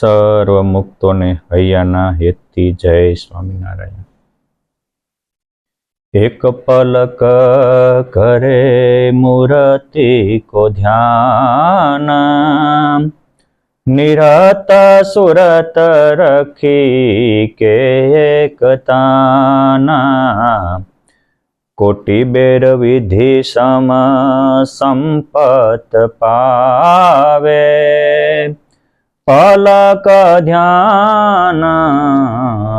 સર્વ મુક્તોને હૈયાના હેતથી જય સ્વામિનારાયણ। एक पलक करे मूर्ति को ध्यान, निरत सुरत रखी के एक ताना, कोटि बेर विधि सम संपत पावे, पलक ध्यान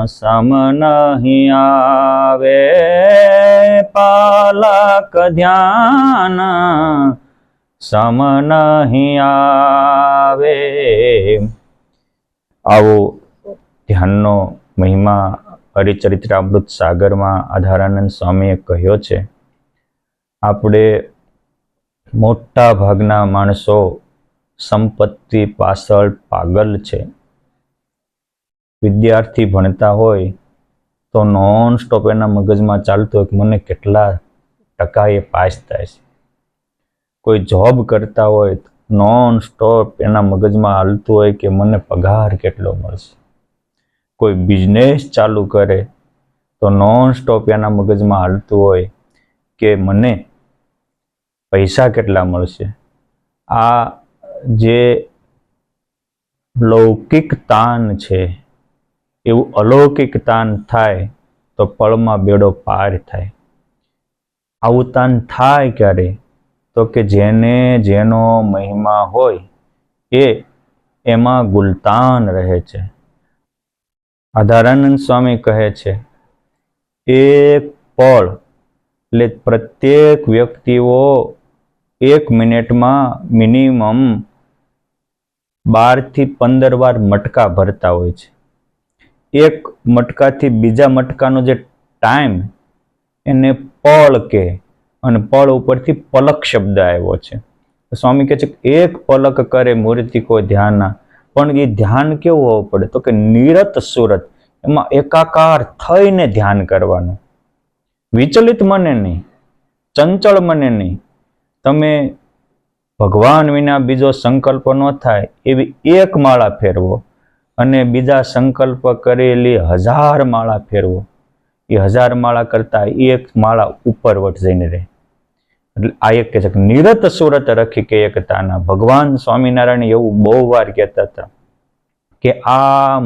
सम नहीं आवे, पलक ध्यान सम नहीं आवे। आवो ध्याननो महिमा हरिचरित्रामृत सागर में आधारानंद स्वामीए कह्यो छे। आपणे मोटा भागना माणसो संपत्ति पाछळ पागल छे। विद्यार्थी भणता होय तो नॉन स्टॉप एना मगजमां चालतो होय के मने केटला टकाए पास थाय छे। कोई जॉब करता होय तो नॉन स्टॉप एना मगजमां हालतुं होय के मने पगार केटलो मळशे। कोई बिजनेस चालू करे तो नॉन स्टॉप एना मगजमां हालतुं होय के मने पैसा केटला मळशे। आ जे लौकिक तान छे एवं अलौकिक तान थाय तो पळमां बेड़ो पार थाय। आवुं तान थाय क्यारे तो के जेने जेनो महिमा होय ए एमां गुलतान रहे छे। आधारानंद स्वामी कहे छे एक पळ એટલે प्रत्येक व्यक्तिओ 1 मिनिट में मिनिमम 12 થી 15 बार मटका भरता होय छे। एक मटका थी बीजा मटकानो जे टाइम एने पळ के अने पळ उपरथी पलक शब्द आव्यो छे। स्वामी कहे छे एक पलक करे मूर्ति को ध्यान, पण ए ध्यान केवुं होवुं पड़े तो के निरत सुरत एमां एकाकार थईने ध्यान करवानुं। विचलित मने नहीं, चंचल मने नहीं। तमे भगवान विना बीजो संकल्प न थाय एवी एक माळा फेरवो अने बीजा संकल्प करेली 1000 माळा फेरवो। ए 1000 माळा करता एक माळा उपरवट जईने रहे। એટલે આ એક કહે છે કે નિરત સુરત રખી કે એક તાના। ભગવાન સ્વામિનારાયણ એવું બહુ વાર કહેતા હતા કે આ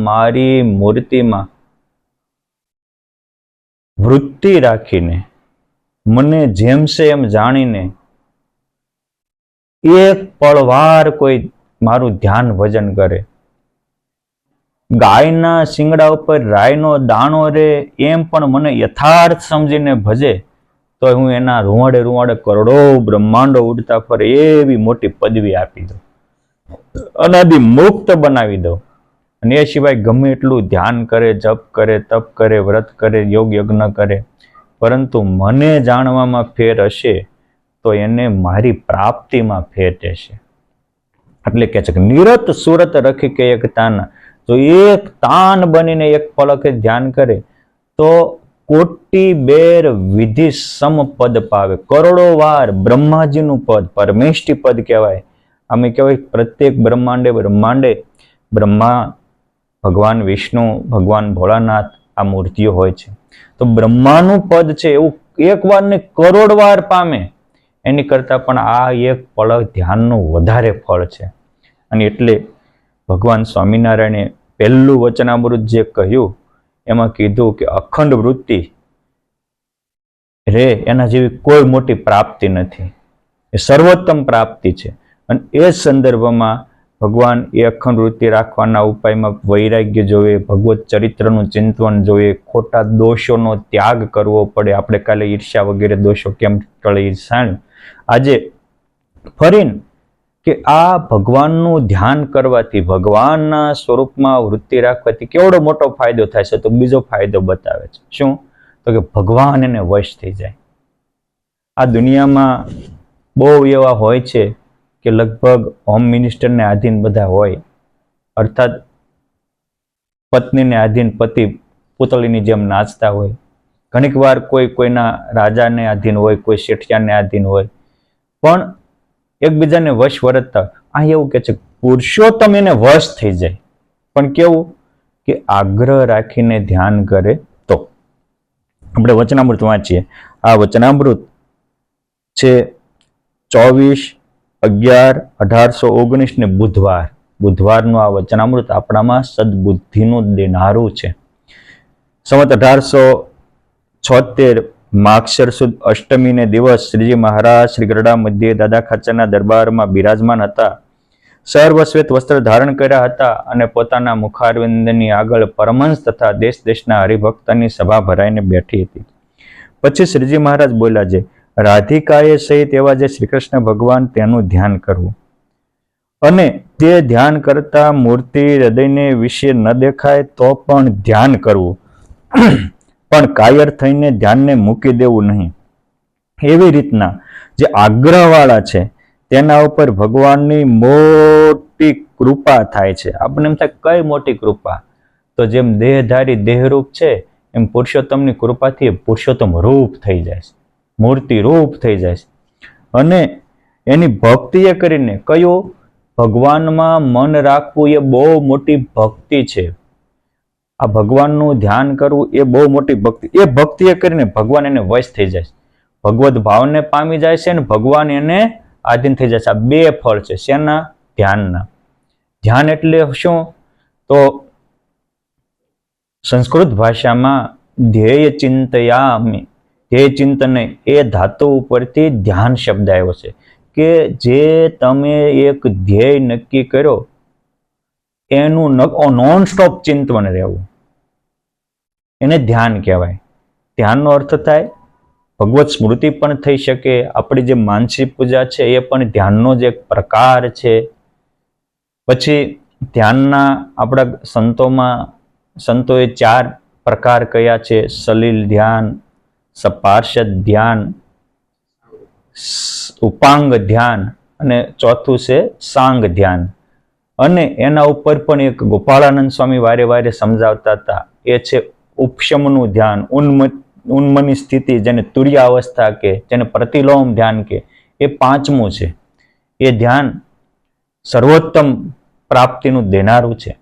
મારી મૂર્તિમાં વૃત્તિ રાખીને મને જેમ છે એમ જાણીને एक पळवार कोई मारू ध्यान भजन करे। गायना शिंगड़ा उपर रायनो दाणो रे एम पण मने यथार्थ समजीने भजे तो हूँ एना रुवाड़े रुवाड़े करोड़ो ब्रह्मांडो उड़ता फरे एवी मोटी पदवी आपी दो, अनादि मुक्त बनावी दो। अने ए सिवाय गमे एटलुं ध्यान करे, जप करे, तप करे, व्रत करे, योग यज्ञ करे, परंतु मने जाणवामां फेर हशे तो एने मारी प्राप्ति में फेर जशे। એટલે કે છે કે નિરત સુરત રખી કે એક તાન, જો એક તાન બનીને એક પલકે ધ્યાન કરે તો કોટી બેર વિધિ સમ પદ પાવે। કરોડો વાર બ્રહ્માજીનું પદ, પરમેષ્ઠી પદ કહેવાય। આમે કહેવાય પ્રત્યેક બ્રહ્માંડે બ્રહ્માંડે બ્રહ્મા, ભગવાન વિષ્ણુ, ભગવાન ભોળાનાથ આ મૂર્તિઓ હોય છે। તો બ્રહ્માનું પદ છે એવું એક વાર ને કરોડ વાર પામે एनी करता पण आ एक पलक ध्याननु वधारे फळ छे। अने एटले भगवान स्वामीनारायणे पहेलुं वचनामृत जे कह्युं एमां कीधुं के अखंड वृत्ति रे एना जेवी कोई मोटी प्राप्ति नथी, ए सर्वोत्तम प्राप्ति छे। अने ए संदर्भमां भगवान ए अखंड वृत्ति राखवाना उपायमां वैराग्य जोईए, भगवत चरित्रनुं चिंतन जोईए, खोटा दोषोनो त्याग करवो पड़े। आपणे काले ईर्ष्या वगैरे दोषो केम टळे साण्યું। આજે ફરીને કે આ ભગવાનનું ध्यान કરવાથી, ભગવાનના સ્વરૂપમાં વૃત્તિ રાખવાથી કેવડો મોટો ફાયદો થાય છે, તો બીજો ફાયદો બતાવે છે। શું? તો કે ભગવાન એને વશ થઈ જાય। આ દુનિયામાં બહુ એવા હોય છે કે લગભગ હોમ મિનિસ્ટરને આધીન બધા હોય, અર્થાત પત્નીને આધીન પતિ પૂતળીની જેમ નાચતા હોય। ઘણીક વાર કોઈ કોઈના રાજાને આધીન હોય, કોઈ શેઠિયાને આધીન હોય, પણ એકબીજાને વશ વર્તતા। આ એવું કે છે પુરુષોત્તમ એને વશ થઈ જાય, પણ કેવું કે આગ્રહ રાખીને ધ્યાન કરે તો. આપણે વચનામૃત વાંચીએ. આ વચનામૃત છે 24/11/1819 ને બુધવારનું આ વચનામૃત આપણામાં સદબુદ્ધિનું દેનારું છે. સંવત 1876 માગશર સુદ અષ્ટમીને દિવસ શ્રીજી મહારાજ શ્રી ગરડા મધ્યે દાદા ખાચરના દરબારમાં બિરાજમાન હતા. સર્વશ્વેત વસ્ત્ર ધારણ કર્યા હતા અને પોતાના મુખારવિંદની આગળ પરમહંસ તથા દેશ દેશના હરિભક્તની સભા ભરાઈને બેઠી હતી. પછી શ્રીજી મહારાજ બોલ્યા છે, રાધિકાએ સહિત એવા જે શ્રી કૃષ્ણ ભગવાન તેનું ધ્યાન કરવું અને તે ધ્યાન કરતા મૂર્તિ હૃદયને વિશે ન દેખાય તો પણ ધ્યાન કરવું, પણ કાયર થઈને ધ્યાનને મૂકી દેવું નહીં. એવી રીતના જે આગ્રહવાળા છે તેના ઉપર ભગવાનની મોટી કૃપા થાય છે. આપણને એમ થાય કઈ મોટી કૃપા? તો જેમ દેહધારી દેહરૂપ છે એમ પુરુષોત્તમની કૃપાથી પુરુષોત્તમ રૂપ થઈ જાય છે, મૂર્તિ રૂપ થઈ જાય છે. અને એની ભક્તિ એ કરીને કયું ભગવાનમાં મન રાખવું એ બહુ મોટી ભક્તિ છે. આ ભગવાનનું ધ્યાન કરવું એ બહુ મોટી ભક્તિ. એ ભક્તિ એ કરીને ભગવાન એને વશ થઈ જાય છે, ભગવત ભાવને પામી જાય છે અને ભગવાન એને આધીન થઈ જાય છે. આ બે ફળ છે. શેના? ધ્યાનના. ધ્યાન એટલે શું? તો સંસ્કૃત ભાષામાં ધ્યેય ચિંતયામિ, ધ્યેય ચિંતન એ ધાતુ ઉપરથી ધ્યાન શબ્દ આવ્યો છે કે જે તમે એક ધ્યેય નક્કી કર્યો એનું નોન સ્ટોપ ચિંતન રહેવું, એને ધ્યાન કહેવાય. ધ્યાનનો અર્થ થાય ભગવત સ્મૃતિ પણ થઈ શકે. આપણી જે માનસી પૂજા છે એ પણ ધ્યાનનો જ એક પ્રકાર છે. પછી ધ્યાનના આપણા સંતોએ 4 પ્રકાર કયા છે? સલીલ ધ્યાન, સપાર્ષદ ધ્યાન, ઉપાંગ ધ્યાન અને ચોથું છે સાંગ ધ્યાન. અને એના ઉપર પણ એક ગોપાળાનંદ સ્વામી વારે વારે સમજાવતા હતા, એ છે ઉપશમનું ધ્યાન, ઉન્મની સ્થિતિ, જેને તુર્ય અવસ્થા કે, જેને પ્રતિલોમ ધ્યાન કે, એ 5મું છે. એ ધ્યાન સર્વોત્તમ પ્રાપ્તિનું દેનારું છે.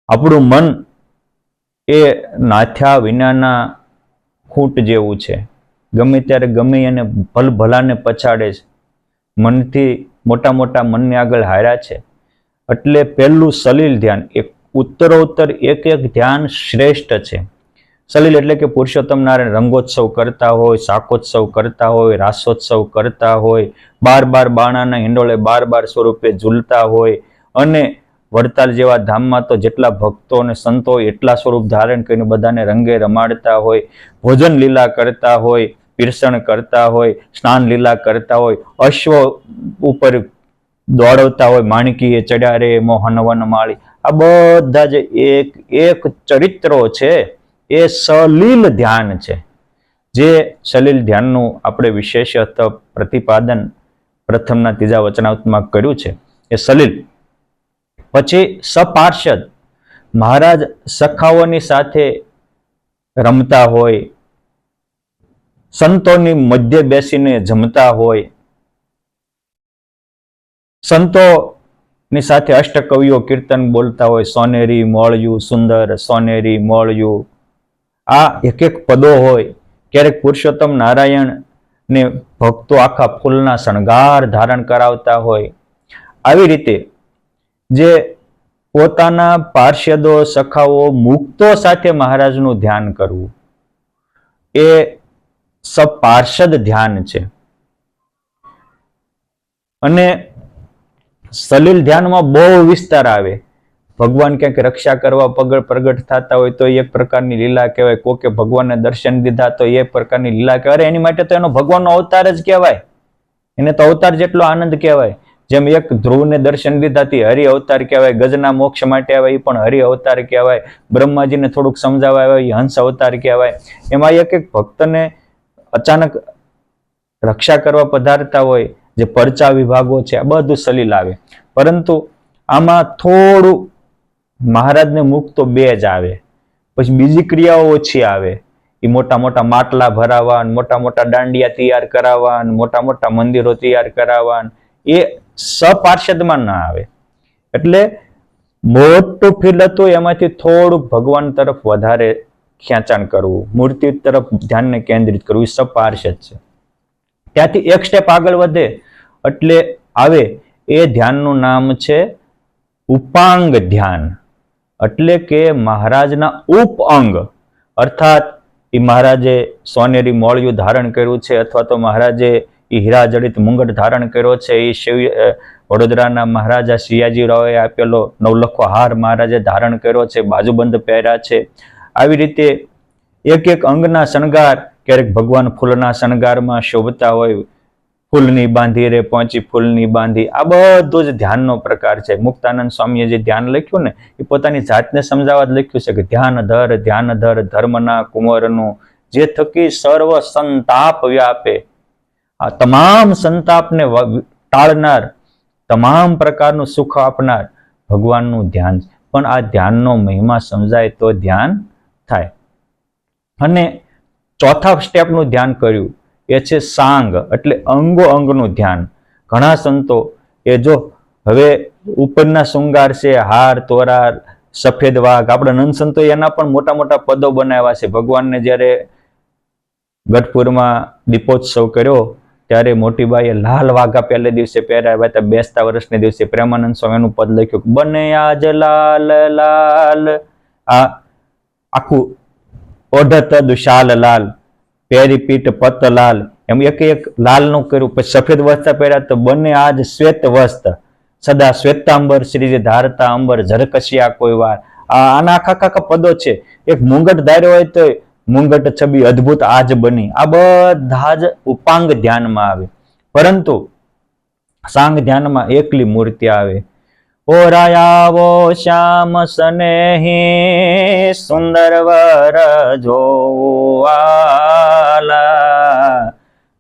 આપણું મન એ નાથ્યા વિનાના ખૂંટ જેવું છે. ગમે ત્યારે ગમે એને ભલભલાને પછાડે છે. મનથી મોટા મોટા મનને આગળ હાર્યા છે. એટલે પહેલું સલીલ ધ્યાન, એક ઉત્તરોત્તર એક ધ્યાન શ્રેષ્ઠ છે. સલીલ એટલે કે પુરુષોત્તમ નારાયણ રંગોત્સવ કરતા હોય, શાકોત્સવ કરતા હોય, રાસોત્સવ કરતા હોય, 12 બાણાના હિંડોળે 12 સ્વરૂપે ઝૂલતા હોય અને વડતાલ જેવા ધામમાં તો જેટલા ભક્તો અને સંતો એટલા સ્વરૂપ ધારણ કરીને બધાને રંગે રમાડતા હોય, ભોજન લીલા કરતા હોય, પીરસણ કરતા હોય, સ્નાન લીલા કરતા હોય, અશ્વ ઉપર દોડવતા હોય, માણકીએ ચડ્યા રે મોહનવન માળી. આ બધા જે એક ચરિત્રો છે એ સલીલ ધ્યાન છે. જે સલીલ ધ્યાનનું આપણે વિશેષત પ્રતિપાદન પ્રથમના 3જા વચનામૃતમાં કર્યું છે એ સલીલ. પછી સપાર્ષદ, મહારાજ સખાઓની સાથે રમતા હોય, સંતોની મધ્ય બેસીને જમતા હોય, સંતોની સાથે અષ્ટકવિઓ કીર્તન બોલતા હોય, સોનેરી મોળિયું સુંદર, સોનેરી મોળિયું, આ એક પદો હોય. ક્યારેક પુરુષોત્તમ નારાયણ ને ભક્તો આખા ફૂલના શણગાર ધારણ કરાવતા હોય. આવી રીતે જે પોતાના પાર્ષદો સખાઓ મુક્તો સાથે મહારાજનું ધ્યાન કરવું એ સપાર્ષદ ધ્યાન છે. અને સલીલ ધ્યાનમાં બહુ વિસ્તાર આવે. ભગવાન ક્યાંક રક્ષા કરવા પ્રગટ થતા હોય તો એક પ્રકારની લીલા કહેવાય, કોકે ભગવાનને દર્શન દીધા તો એ પ્રકારની લીલા કહેવાય. એની માટે તો એનો ભગવાનનો અવતાર જ કહેવાય, એને તો અવતાર જેટલો આનંદ કહેવાય. જેમ એક ધ્રુવને દર્શન દીધાથી હરિ અવતાર કહેવાય, ગજના મોક્ષ માટે આવે એ પણ હરિ અવતાર કહેવાય, બ્રહ્માજીને થોડુંક સમજાવવા આવે એ હંસ અવતાર કહેવાય. એમાં એક ભક્તને અચાનક રક્ષા કરવા પધારતા હોય, જે પરચા વિભાગો છે, આ બધું સલીલ આવે. પરંતુ આમાં થોડું મહારાજને મુક્ત તો 2 જ આવે, પછી બીજી ક્રિયાઓ ઓછી આવે. એ મોટા મોટા માટલા ભરાવા, મોટા મોટા દાંડિયા તૈયાર કરાવવા, મોટા મોટા મંદિરો તૈયાર કરાવવા, એ સપાર્ષદમાં ના આવે. એટલે મોટું ફીલ હતું એમાંથી થોડુંક ભગવાન તરફ વધારે ખેંચાણ કરવું, મૂર્તિ તરફ ધ્યાનને કેન્દ્રિત કરવું, એ સપાર્ષદ છે. ત્યાંથી એક સ્ટેપ આગળ વધે એટલે આવે એ ધ્યાનનું નામ છે ઉપાંગ ધ્યાન. એટલે કે મહારાજના ઉપઅંગ, અર્થાત એ મહારાજે સોનેરી મોળિયું ધારણ કર્યું છે, અથવા તો મહારાજે એ હીરા જડિત મુંગટ ધારણ કર્યો છે, એ વડોદરાના મહારાજા સિયાજીરાવે આપેલો નવલખો હાર મહારાજે ધારણ કર્યો છે, બાજુબંધ પહેર્યા છે. આવી રીતે એક એક અંગના શણગાર, ક્યારેક ભગવાન ફૂલના શણગારમાં શોભતા હોય, ફૂલની બાંધી રે પહોંચી ફૂલની બાંધી, આ બધું જ ધ્યાનનો પ્રકાર છે. મુક્તાનંદ સ્વામીએ જે ધ્યાન લખ્યું ને એ પોતાની જાતને સમજાવવા જ લખ્યું છે કે ધ્યાન ધર ધર્મના કુંવરનું, જે થકી સર્વ સંતાપ વ્યાપે. આ તમામ સંતાપને ટાળનાર, તમામ પ્રકારનું સુખ આપનાર ભગવાનનું ધ્યાન. પણ આ ધ્યાનનો મહિમા સમજાય તો ધ્યાન થાય. અને ચોથા સ્ટેપનું ધ્યાન કર્યું એ છે સાંગ, એટલે અંગો અંગનું ધ્યાન. ઘણા સંતો એ જો હવે ઉપરના શૃંગાર છે, હાર તોરાર, સફેદ વાઘ, આપણા નંદ સંતો એના પણ મોટા મોટા પદો બનાવ્યા છે. ભગવાનને જ્યારે ગઢપુરમાં દીપોત્સવ કર્યો ત્યારે મોટીબાઈએ લાલ વાઘા પહેલે દિવસે પહેરાવ્યા હતા. બેસતા વર્ષને દિવસે પ્રેમાનંદ સ્વામીનું પદ લખ્યું, બને આજ લાલ લાલ, આ આખું ઓઢત દુશાલ લાલ, પેરી પીઠ પત લાલ, એમ એક એક લાલનું કર્યું. પછી સફેદ વસ્ત્ર પહેર્યા તો બને આજ શ્વેત વસ્ત્ર, સદા શ્વેતાંબર શ્રીજી ધારતા અંબર ઝરકશિયા કોઈ વાર. આના આખા પદો છે. એક મુંગટ ધાર્યો હોય તો મુંગટ છબી અદ્ભુત આજ બની. આ બધા જ ઉપાંગ ધ્યાનમાં આવે. પરંતુ સાંગ ધ્યાનમાં એકલી મૂર્તિ આવે. ઓરાયાવો શ્યામ સનેહી, સુંદર વર જોવાલા,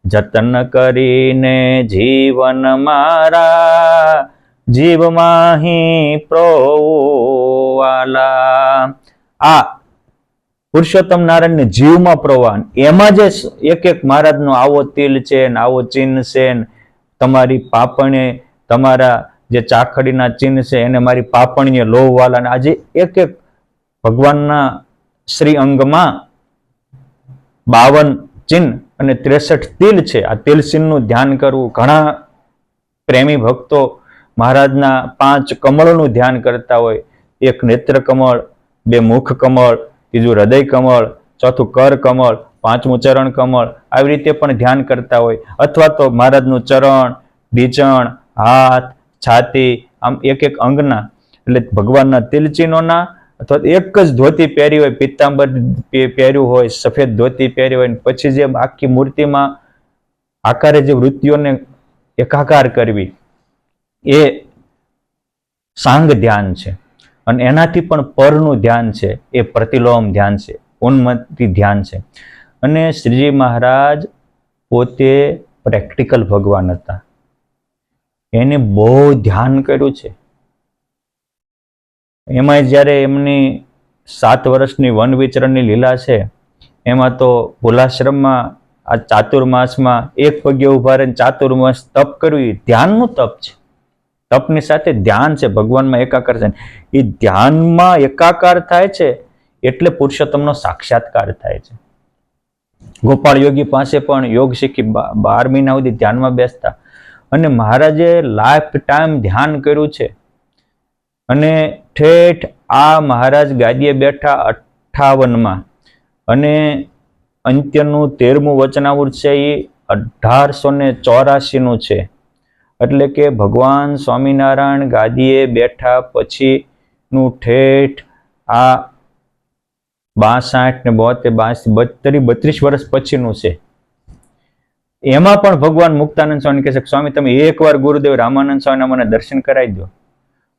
જતન કરીને જીવન મારા, જીવ માહી પ્રોવાલા. આ પુરુષોત્તમ નારાયણને જીવમાં પ્રોવાન, એમાં જે એક એક મહારાજનો આવો તિલ છે ને આવો ચિહ્ન છે ને, તમારી પાપણે, તમારા જે ચાખડીના ચિહ્ન છે એને મારી પાપણીએ લોહવાલા, આજે એક એક ભગવાનના શ્રી અંગમાં 52 ચિહ્ન અને 63 તિલ છે. આ તિલ ચિહ્નનું ધ્યાન કરવું. ઘણા પ્રેમી ભક્તો મહારાજના 5 કમળનું ધ્યાન કરતા હોય. એક નેત્ર કમળ, 2 મુખ કમળ, ત્રીજું હૃદય કમળ, ચોથું કર કમળ, 5મું ચરણ કમળ, આવી રીતે પણ ધ્યાન કરતા હોય. અથવા તો મહારાજનું ચરણ, ઢીચણ, હાથ, છાતી, આમ એક એક અંગના, એટલે ભગવાનના તિલચિહ્નોના, અથવા એક જ ધોતી પહેરી હોય, પિત્તાંબર પહેર્યું હોય, સફેદ ધોતી પહેરી હોય, પછી જે આખી મૂર્તિમાં આકારે જે વૃત્તિઓને એકાકાર કરવી, એ સાંગ ધ્યાન છે. અને એનાથી પણ પરનું ધ્યાન છે એ પ્રતિલોમ ધ્યાન છે, ઉન્મતિ ધ્યાન છે. અને શ્રીજી મહારાજ પોતે પ્રેક્ટિકલ ભગવાન હતા. એને બહુ ધ્યાન કર્યું છે. એમાં જ્યારે એમની 7 વર્ષની વન વિચરણની લીલા છે, એમાં તો ભોલાશ્રમમાં આ ચાતુર્માસમાં એક પગે ઉભા રહીને ચાતુર્માસ તપ કર્યું. ધ્યાનનું તપ છે. તપની સાથે ધ્યાન છે, ભગવાનમાં એકાકાર છે. એ ધ્યાનમાં એકાકાર થાય છે એટલે પુરુષોત્તમનો સાક્ષાત્કાર થાય છે. ગોપાળ યોગી પાસે પણ યોગ શીખી 12 મહિના સુધી ધ્યાનમાં બેસતા, અને મહારાજે લાઈફ ટાઈમ ધ્યાન કર્યું છે. અને ઠેઠ આ મહારાજ ગાદીએ બેઠા 58માં, અને અંત્યનું 13મું વચનામૃત છે એ 1884નું છે. એટલે કે ભગવાન સ્વામિનારાયણ ગાદીએ બેઠા પછીનું ઠેઠ આ 62 ને 72 32 વર્ષ પછીનું છે. એમાં પણ ભગવાન મુક્તાનંદ સ્વામી કહે છે, સ્વામી તમે એકવાર ગુરુદેવ રામાનંદ સ્વામીના મને દર્શન કરાવી દો,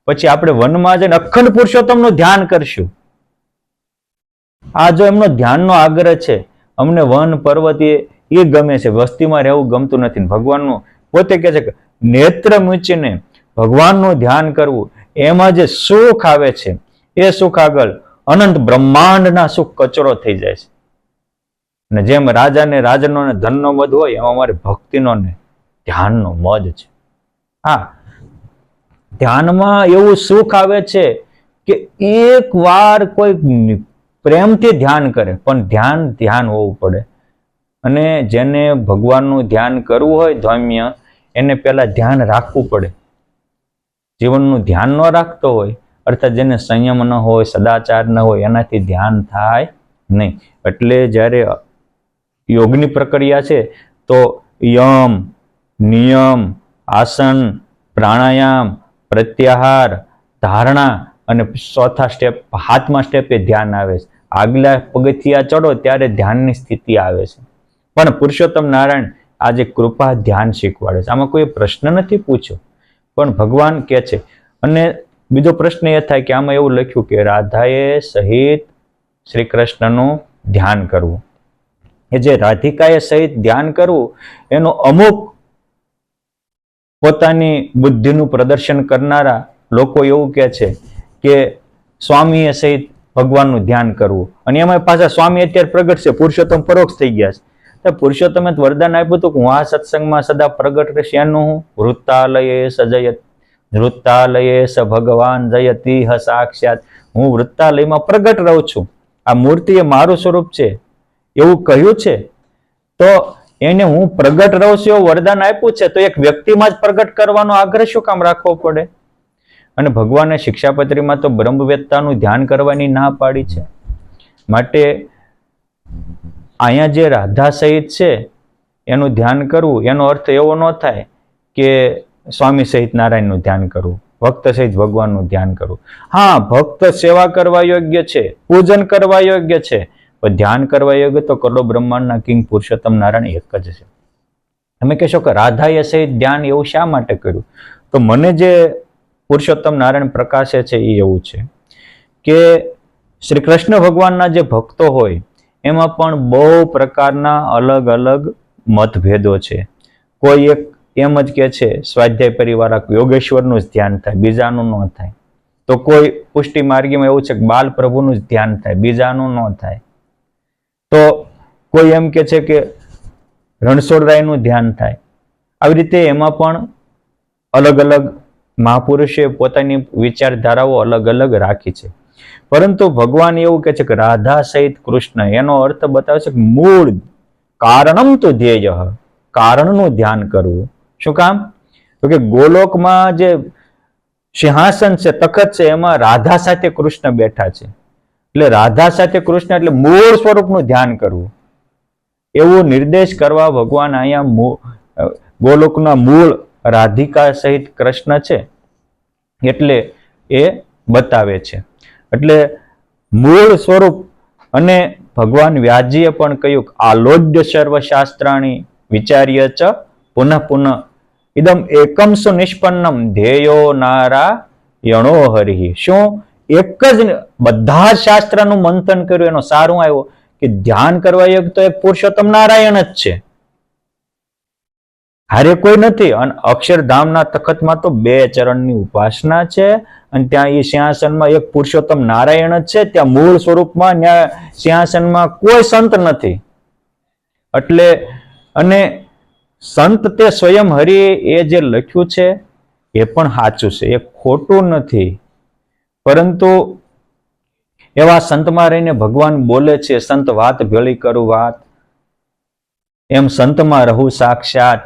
પછી આપણે વનમાં જઈને અખંડ પુરુષોત્તમનું ધ્યાન કરશું. આ જો એમનો ધ્યાનનો આગ્રહ છે. અમને વન પર્વત એ ગમે છે, વસ્તીમાં રહેવું ગમતું નથી. ભગવાનનું પોતે કહે છે કે નેત્ર મૂચીને ભગવાનનું ધ્યાન કરવું, એમાં જે સુખ આવે છે એ સુખ આગળ અનંત બ્રહ્માંડના સુખ કચરો થઈ જાય છે. અને જેમ રાજાને રાજનો ને ધનનો મદ હોય, એમાં અમારે ભક્તિનો ને ધ્યાનનો મદ છે. હા, ધ્યાનમાં એવું સુખ આવે છે એક વાર કોઈ પ્રેમથી ધ્યાન કરે, પણ ધ્યાન હોવું પડે. અને જેને ભગવાનનું ધ્યાન કરવું હોય ધૌમ્ય, એને પહેલા ધ્યાન રાખવું પડે. જીવનનું ધ્યાન ન રાખતો હોય, અર્થાત જેને સંયમ ન હોય, સદાચાર ન હોય, એનાથી ધ્યાન થાય નહીં. એટલે જ્યારે યોગની પ્રક્રિયા છે તો યમ, નિયમ, આસન, પ્રાણાયામ, પ્રત્યાહાર, ધારણા અને ચોથા સ્ટેપ, 7મા સ્ટેપે ધ્યાન આવે છે. આગલા પગથિયા ચડો ત્યારે ધ્યાનની સ્થિતિ આવે છે. પણ પુરુષોત્તમ નારાયણ આજે કૃપા ધ્યાન શીખવાડે છે. આમાં કોઈ પ્રશ્ન નથી પૂછ્યો, પણ ભગવાન કે છે. અને બીજો પ્રશ્ન એ થાય કે આમાં એવું લખ્યું કે રાધાએ સહિત શ્રી કૃષ્ણનું ધ્યાન કરવું. એ જે રાધિકાએ સહિત ધ્યાન કરવું, એનો અમુક પોતાની બુદ્ધિનું પ્રદર્શન કરનારા લોકો એવું કે છે કે સ્વામીએ સહિત ભગવાનનું ધ્યાન કરવું. અને એમાં પાછા સ્વામી અત્યારે પ્રગટ છે, પુરુષોત્તમ પરોક્ષ થઈ ગયા છે. પુરુષોત્તમે વરદાન આપ્યું હતું કે હું આ સત્સંગમાં સદા પ્રગટ રહીશ. એનું હું વૃત્તાલયે સજયત, વૃત્તાલયે સ ભગવાન જયતિ હ સાક્ષાત. હું વૃત્તાલયમાં પ્રગટ રહું છું. આ મૂર્તિ એ મારું સ્વરૂપ છે એવું કહ્યું છે, તો એને હું પ્રગટ રહું છું એવું વરદાન આપ્યું છે, તો એક વ્યક્તિમાં જ પ્રગટ કરવાનો આગ્રહ શું કામ રાખવો પડે? અને ભગવાને શિક્ષાપત્રીમાં તો બ્રહ્મવેત્તાનું ધ્યાન કરવાની ના પાડી છે. માટે અહીંયા જે રાધા સહિત છે એનું ધ્યાન કરવું, એનો અર્થ એવો ન થાય કે સ્વામી સહિત નારાયણનું ધ્યાન કરવું, ભક્ત સહિત ભગવાનનું ધ્યાન કરવું. હા, ભક્ત સેવા કરવા યોગ્ય છે, પૂજન કરવા યોગ્ય છે, પણ ધ્યાન કરવા યોગ્ય તો કરોડો બ્રહ્માંડના કિંગ પુરુષોત્તમ નારાયણ એક જ છે. તમે કહેશો કે રાધાએ સહિત ધ્યાન એવું શા માટે કર્યું? તો મને જે પુરુષોત્તમ નારાયણ પ્રકાશે છે એ એવું છે કે શ્રી કૃષ્ણ ભગવાનના જે ભક્તો હોય એમાં પણ બહુ પ્રકારના અલગ અલગ મતભેદો છે. કોઈ એક એમ જ કે છે સ્વાધ્યાય પરિવારક યોગેશ્વરનું જ ધ્યાન થાય, બીજાનું ન થાય. તો કોઈ પુષ્ટિ માર્ગીમાં એવું છે કે બાલ પ્રભુનું જ ધ્યાન થાય, બીજાનું ન થાય. તો કોઈ એમ કે છે કે રણછોડરાયનું ધ્યાન થાય. આવી રીતે એમાં પણ અલગ અલગ મહાપુરુષે પોતાની વિચારધારાઓ અલગ અલગ રાખી છે. પરંતુ ભગવાન એવું કે છે કે રાધા સહિત કૃષ્ણ, એનો અર્થ બતાવે છે કે મૂળ કારણમ તો ધ્યેય, કારણનું ધ્યાન કરવું. શું કામ? તો કે ગોલોકમાં જે સિંહાસન છે, તખત છે, એમાં રાધા સાથે કૃષ્ણ બેઠા છે. એટલે રાધા સાથે કૃષ્ણ એટલે મૂળ સ્વરૂપનું ધ્યાન કરવું, એવું નિર્દેશ કરવા ભગવાન અહીંયા ગોલોકના મૂળ રાધિકા સહિત કૃષ્ણ છે એટલે એ બતાવે છે. એટલે મૂળ સ્વરૂપ. અને ભગવાન વ્યાસજીએ પણ કહ્યું આલોડ્ય સર્વશાસ્ત્રાણી વિચાર્ય ચ પુનઃ પુનઃ ઇદમ એકમ સુ નિષ્પન્નમ ધ્યેયો નારાયણો હરિ. શું? એક જ બધા શાસ્ત્રનું મંથન કર્યું, એનો સારું આવ્યો કે ધ્યાન કરવા યોગ્ય તો એક પુરુષોત્તમ નારાયણ જ છે, હારે કોઈ નથી. અને અક્ષરધામના તખતમાં તો 2 ચરણની ઉપાસના છે, અને ત્યાં એ સિંહાસનમાં એક પુરુષોત્તમ નારાયણ જ છે. ત્યાં મૂળ સ્વરૂપમાં સિંહાસનમાં કોઈ સંત નથી. એટલે અને સંત તે સ્વયં હરિ એ જે લખ્યું છે એ પણ સાચું છે, એ ખોટું નથી. પરંતુ એવા સંતમાં રહીને ભગવાન બોલે છે, સંત વાત ભેળી કરું વાત, એમ સંતમાં રહું સાક્ષાત.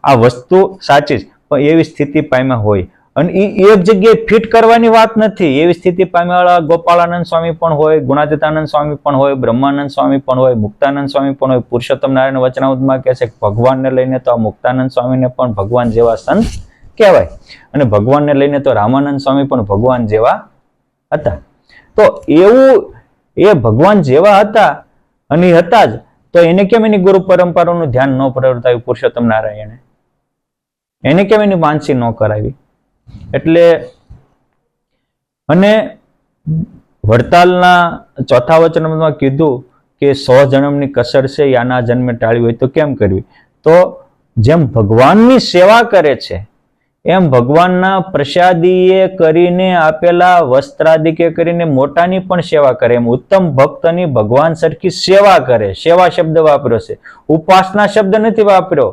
આ વસ્તુ સાચી છે, પણ એવી સ્થિતિ પામ્યા હોય અને એ એક જગ્યાએ ફિટ કરવાની વાત નથી. એવી સ્થિતિ પામ્યા ગોપાળાનંદ સ્વામી પણ હોય, ગુણાતીતાનંદ સ્વામી પણ હોય, બ્રહ્માનંદ સ્વામી પણ હોય, મુક્તાનંદ સ્વામી પણ હોય. પુરુષોત્તમ નારાયણ વચનામૃતમાં કહે છે કે ભગવાનને લઈને તો આ મુક્તાનંદ સ્વામીને પણ ભગવાન જેવા સંત કહેવાય, અને ભગવાનને લઈને તો રામાનંદ સ્વામી પણ ભગવાન જેવા હતા. તો એવું એ ભગવાન જેવા હતા અને હતા જ, તો એને કેમ એની ગુરુ પરંપરાનું ધ્યાન ન પ્રવર્તાવ્યું પુરુષોત્તમ નારાયણે? એને કેમ એની માનસી ન કરાવી? એટલે અને વડતાલના ચોથા વચનમાં કીધું કે 100 જન્મની કસર છે એ આના જન્મે ટાળી હોય તો કેમ કરવી? તો જેમ ભગવાનની સેવા કરે છે એમ ભગવાનના પ્રસાદીએ કરીને આપેલા વસ્ત્રાદિકે કરીને મોટાની પણ સેવા કરે. એમ ઉત્તમ ભક્તની ભગવાન સરખી સેવા કરે. સેવા શબ્દ વાપર્યો છે, ઉપાસના શબ્દ નથી વાપર્યો,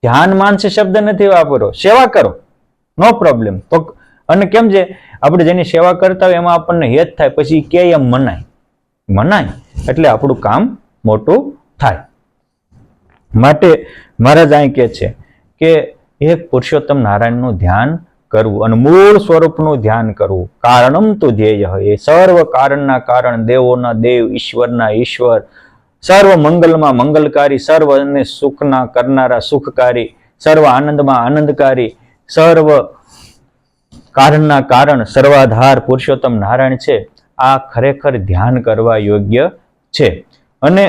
ધ્યાન માનસ શબ્દ નથી વાપર્યો. સેવા કરો, નો પ્રોબ્લેમ. તો અને કેમ છે આપણે જેની સેવા કરતા હોય એમાં આપણને હેત થાય, પછી કે એમ મનાય એટલે આપણું કામ મોટું થાય. માટે મહારાજ અહીં કહે છે કે એક પુરુષોત્તમ નારાયણનું ધ્યાન કરવું અને મૂળ સ્વરૂપનું ધ્યાન કરવું. કારણમ તો ધ્યેય, એ સર્વ કારણના કારણ, દેવોના દેવ, ઈશ્વરના ઈશ્વર, સર્વ મંગલમાં મંગલકારી, સર્વ સુખના કરનારા સુખકારી, સર્વ આનંદમાં આનંદકારી, સર્વ કારણના કારણ, સર્વાધાર પુરુષોત્તમ નારાયણ છે. આ ખરેખર ધ્યાન કરવા યોગ્ય છે. અને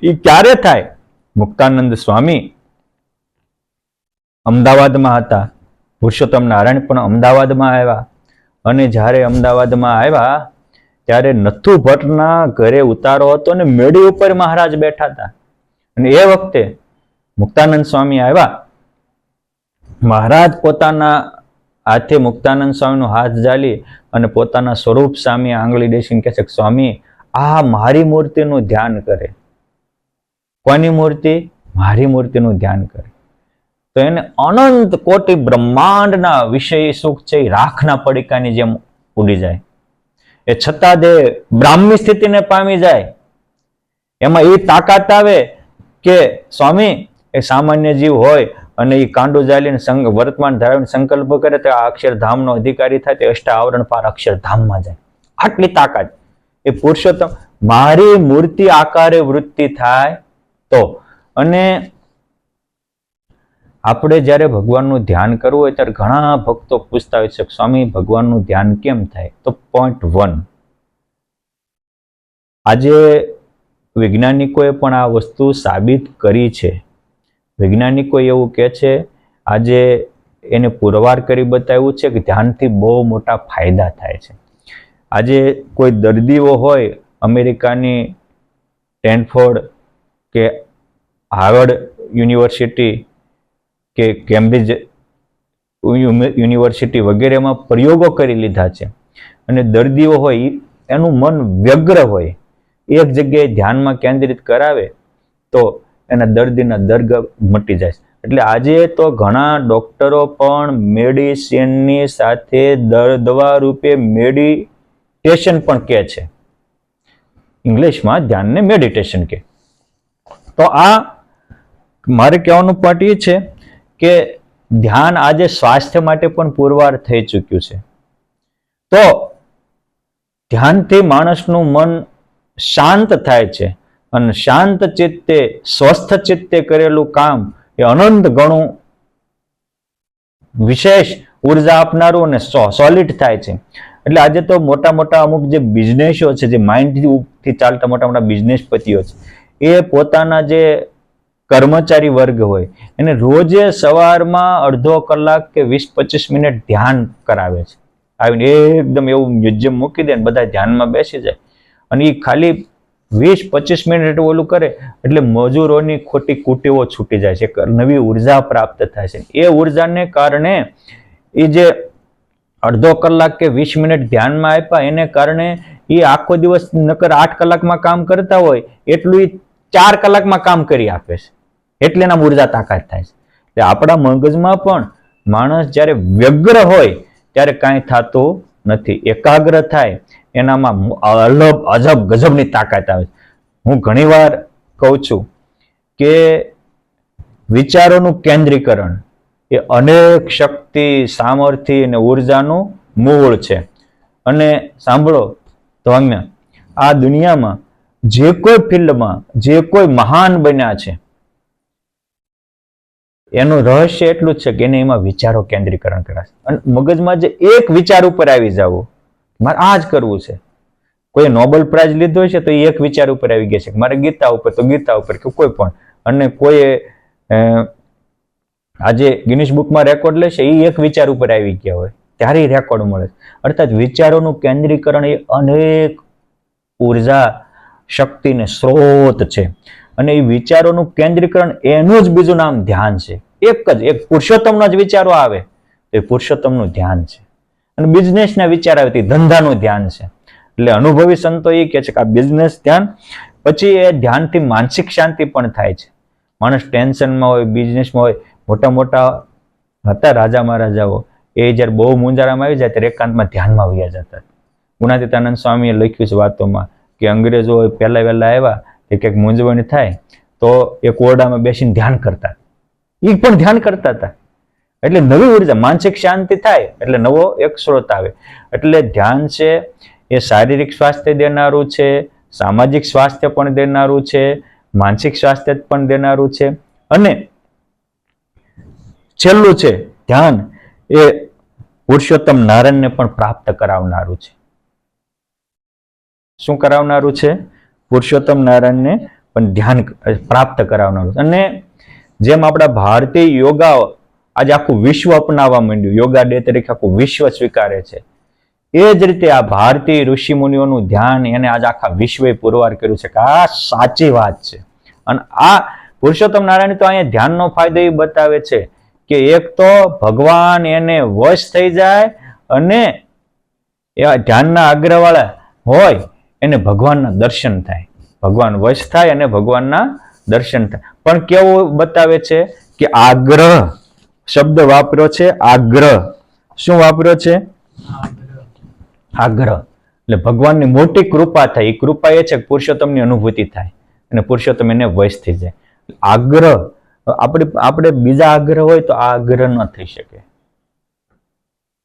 એ ક્યારે થાય? મુક્તાનંદ સ્વામી અમદાવાદમાં હતા, પુરુષોત્તમ નારાયણ પણ અમદાવાદમાં આવ્યા, અને જ્યારે અમદાવાદમાં આવ્યા ત્યારે નથુ ભટ્ટના ઘરે ઉતારો હતો અને મેળી ઉપર મહારાજ બેઠા હતા. અને એ વખતે મુક્તાનંદ સ્વામી આવ્યા. મહારાજ પોતાના હાથે મુક્તાનંદ સ્વામીનો હાથ ઝાલી અને પોતાના સ્વરૂપ સામે આંગળી દેશીને કહે છે કે સ્વામી, આ મારી મૂર્તિનું ધ્યાન કરે. કોની મૂર્તિ? મારી મૂર્તિનું ધ્યાન કરે. તો એને અનંત કોટી બ્રહ્માંડના વિષય સુખ છે એ રાખના પડીકાની જેમ ઉડી જાય. એ છતાં દે બ્રાહ્મી સ્થિતિને પામી જાય. એમાં એ તાકાત આવે કે સ્વામી એ સામાન્ય જીવ હોય અને એ કાંડો જાલીને વર્તમાન ધારણ સંકલ્પ કરે તો આ અક્ષરધામનો અધિકારી થાય, તે અષ્ટા આવરણ પાર અક્ષરધામમાં જાય. આટલી તાકાત એ પુરુષોત્તમ મારી મૂર્તિ આકારે વૃત્તિ થાય તો. અને આપણે જ્યારે ભગવાનનું ધ્યાન કરવું હોય ત્યારે ઘણા ભક્તો પૂછતા હોય છે સ્વામી ભગવાનનું ધ્યાન કેમ થાય? તો પોઈન્ટ 1, આજે વૈજ્ઞાનિકોએ પણ આ વસ્તુ સાબિત કરી છે. વૈજ્ઞાનિકો એવું કહે છે, આજે એને પુરવાર કરી બતાવ્યું છે કે ધ્યાનથી બહુ મોટા ફાયદા થાય છે. આજે કોઈ દર્દીઓ હોય અમેરિકાની સ્ટેનફોર્ડ કે હાર્વર્ડ યુનિવર્સિટી કે કેમ્બ્રિજ યુનિવર્સિટી વગેરેમાં પ્રયોગો કરી લીધા છે. અને દર્દીઓ હોય એનું મન વ્યગ્ર હોય, એક જગ્યાએ ધ્યાનમાં કેન્દ્રિત કરાવે તો એના દર્દીના દર્દ મટી જાય. એટલે આજે તો ઘણા ડોક્ટરો પણ મેડિસિનની સાથે દવા રૂપે મેડિટેશન પણ કહે છે. ઇંગ્લિશમાં ધ્યાનને મેડિટેશન કહે. તો આ મારે કહેવાનું પોઈન્ટ એ છે કે ધ્યાન આજે સ્વાસ્થ્ય માટે પણ પુરવાર થઈ ચૂક્યું છે. તો ધ્યાનથી માણસનું મન શાંત થાય છે અને શાંત ચિત્તે સ્વસ્થ ચિત્તે કરેલું કામ એ અનંત ગણું વિશેષ ઉર્જા આપનારું અને સોલિડ થાય છે. એટલે આજે તો મોટા મોટા અમુક જે બિઝનેસો છે, જે માઇન્ડથી ચાલતા મોટા મોટા બિઝનેસપતિઓ છે, એ પોતાના જે કર્મચારી વર્ગ હોય એને રોજે સવારમાં અડધો કલાક કે 20-25 મિનિટ ધ્યાન કરાવે છે. આવીને એકદમ એવું મ્યુઝિયમ મૂકી દે ને બધા ધ્યાનમાં બેસી જાય. અને એ ખાલી 20-25 મિનિટ ઓલું કરે એટલે મજૂરોની ખોટી કુટીઓ છૂટી જાય છે, નવી ઉર્જા પ્રાપ્ત થાય છે. એ ઉર્જાને કારણે એ જે અડધો કલાક કે 20 મિનિટ ધ્યાનમાં આપ્યા એને કારણે એ આખો દિવસ નકર 8 કલાકમાં કામ કરતા હોય એટલું એ 4 કલાકમાં કામ કરી આપે છે. એટલે એના ઉર્જા તાકાત થાય છે. એટલે આપણા મગજમાં પણ માણસ જ્યારે વ્યગ્ર હોય ત્યારે કાંઈ થતું નથી. એકાગ્ર થાય એનામાં અજબ ગજબની તાકાત આવે. હું ઘણીવાર કહું છું કે વિચારોનું કેન્દ્રીકરણ એ અનેક શક્તિ, સામર્થ્ય અને ઉર્જાનું મૂળ છે. અને સાંભળો તો આ દુનિયામાં જે કોઈ ફિલ્ડમાં જે કોઈ મહાન બન્યા છે એનું રહસ્ય એટલું જ છે કે એને એમાં વિચારો કેન્દ્રીકરણ કરાશે. અને મગજમાં જે એક વિચાર ઉપર આવી જવો, મારે આ જ કરવું છે. કોઈ નોબેલ પ્રાઇઝ લીધો છે તો એ એક વિચાર ઉપર આવી ગયા છે કે મારે ગીતા ઉપર તો ગીતા ઉપર કે કોઈ પણ. અને કોઈ આજે ગિનિસ બુકમાં રેકોર્ડ લેશે એ એક વિચાર ઉપર આવી ગયા હોય ત્યારે રેકોર્ડ મળે. અર્થાત વિચારોનું કેન્દ્રીકરણ એ અનેક ઉર્જા શક્તિને સ્ત્રોત છે. અને એ વિચારોનું કેન્દ્રીકરણ એનું જ બીજું નામ ધ્યાન છે. એક પુરુષોત્તમના જ વિચારો આવે તો એ પુરુષોત્તમનું ધ્યાન છે. અને બિઝનેસના વિચાર આવે તો એ ધંધાનું ધ્યાન છે. એટલે અનુભવી સંતો એ કહે છે કે આ બિઝનેસ ધ્યાન, પછી એ ધ્યાનથી માનસિક શાંતિ પણ થાય છે. માણસ ટેન્શનમાં હોય, બિઝનેસમાં હોય, મોટા મોટા હતા રાજા મહારાજાઓ, એ જ્યારે બહુ મૂંઝારામાં આવી જાય ત્યારે એકાંતમાં ધ્યાનમાં વયા જતા. ગુણાતીતાનંદ સ્વામીએ લખ્યું છે વાતોમાં કે અંગ્રેજો પહેલા વહેલા આવ્યા કે કંઈક મૂંઝવણ થાય તો એક ઓરડામાં બેસીને ધ્યાન કરતા, એ પણ ધ્યાન કરતા હતા. એટલે નવી ઉર્જા, માનસિક શાંતિ થાય એટલે નવો એક સ્ત્રોત આવે. એટલે ધ્યાન છે એ શારીરિક સ્વાસ્થ્ય દેનારું છે, સામાજિક સ્વાસ્થ્ય પણ દેનારું છે, માનસિક સ્વાસ્થ્ય પણ દેનારું છે. અને છેલ્લું છે ધ્યાન એ પુરુષોત્તમ નારાયણને પણ પ્રાપ્ત કરાવનારું છે. શું કરાવનારું છે? પુરુષોત્તમ નારાયણને પણ ધ્યાન પ્રાપ્ત કરાવનારું. અને જેમ આપણા ભારતીય યોગા આજે આખું વિશ્વ અપનાવવા માંડ્યું, યોગા ડે તરીકે આખું વિશ્વ સ્વીકારે છે, એ જ રીતે આ ભારતીય ઋષિ મુનિઓનું ધ્યાન એને આજે આખા વિશ્વએ પુરવાર કર્યું છે કે આ સાચી વાત છે. અને આ પુરુષોત્તમ નારાયણ તો અહીંયા ધ્યાનનો ફાયદો એ બતાવે છે કે એક તો ભગવાન એને વશ થઈ જાય અને એ ધ્યાનના આગ્રહવાળા હોય એને ભગવાનના દર્શન થાય, ભગવાન વશ થાય અને ભગવાનના દર્શન થાય. પણ કેવું બતાવે છે કે આગ્રહ શબ્દ વાપર્યો છે, આગ્રહ. શું વાપર્યો છે? આગ્રહ. એટલે ભગવાનની મોટી કૃપા થાય. એ કૃપા એ છે કે પુરુષોત્તમની અનુભૂતિ થાય અને પુરુષોત્તમ એને વશ થઈ જાય. આગ્રહ આપણે બીજા આગ્રહ હોય તો આ આગ્રહ ન થઈ શકે.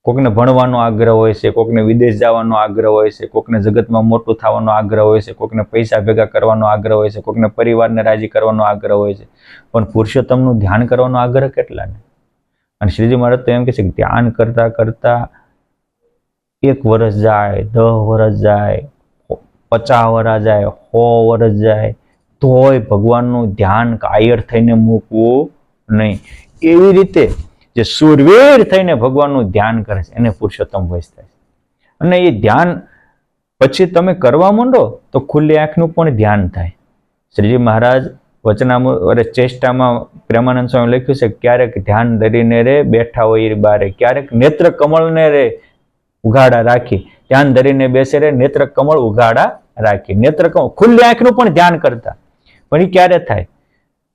કોકને ભણવાનો આગ્રહ હોય છે, કોકને વિદેશ જવાનો આગ્રહ હોય છે, કોકને જગતમાં મોટું થવાનો આગ્રહ હોય છે, કોકને પૈસા ભેગા કરવાનો આગ્રહ હોય છે, કોકને પરિવારને રાજી કરવાનો આગ્રહ હોય છે. પણ પુરુષોત્તમનું ધ્યાન કરવાનો આગ્રહ કેટલાને? અને શ્રીજી મહારાજ તો એમ કહે છે કે ધ્યાન કરતા કરતા 1 વર્ષ જાય, 10 વર્ષ જાય, 50 વર્ષ જાય, 100 વર્ષ જાય, તોય ભગવાનનું ધ્યાન કાયર થઈને મૂકવું નહીં. એવી રીતે જે સુરવીર થઈને ભગવાનનું ધ્યાન કરે છે એને પુરુષોત્તમ વશ થાય. અને એ ધ્યાન પછી તમે કરવા માંડો તો ખુલ્લી આંખનું પણ ધ્યાન થાય. શ્રીજી મહારાજ વચનામૃત ચેષ્ટામાં પ્રેમાનંદ સ્વામી લખ્યું છે ક્યારેક ધ્યાન ધરીને રે બેઠા હોય બારે, ક્યારેક નેત્ર કમળને રે ઉઘાડા રાખી, ધ્યાન ધરીને બેસે રે નેત્ર કમળ ઉઘાડા રાખી. નેત્ર કમળ ખુલ્લી આંખનું પણ ધ્યાન કરતા. પણ એ ક્યારે થાય?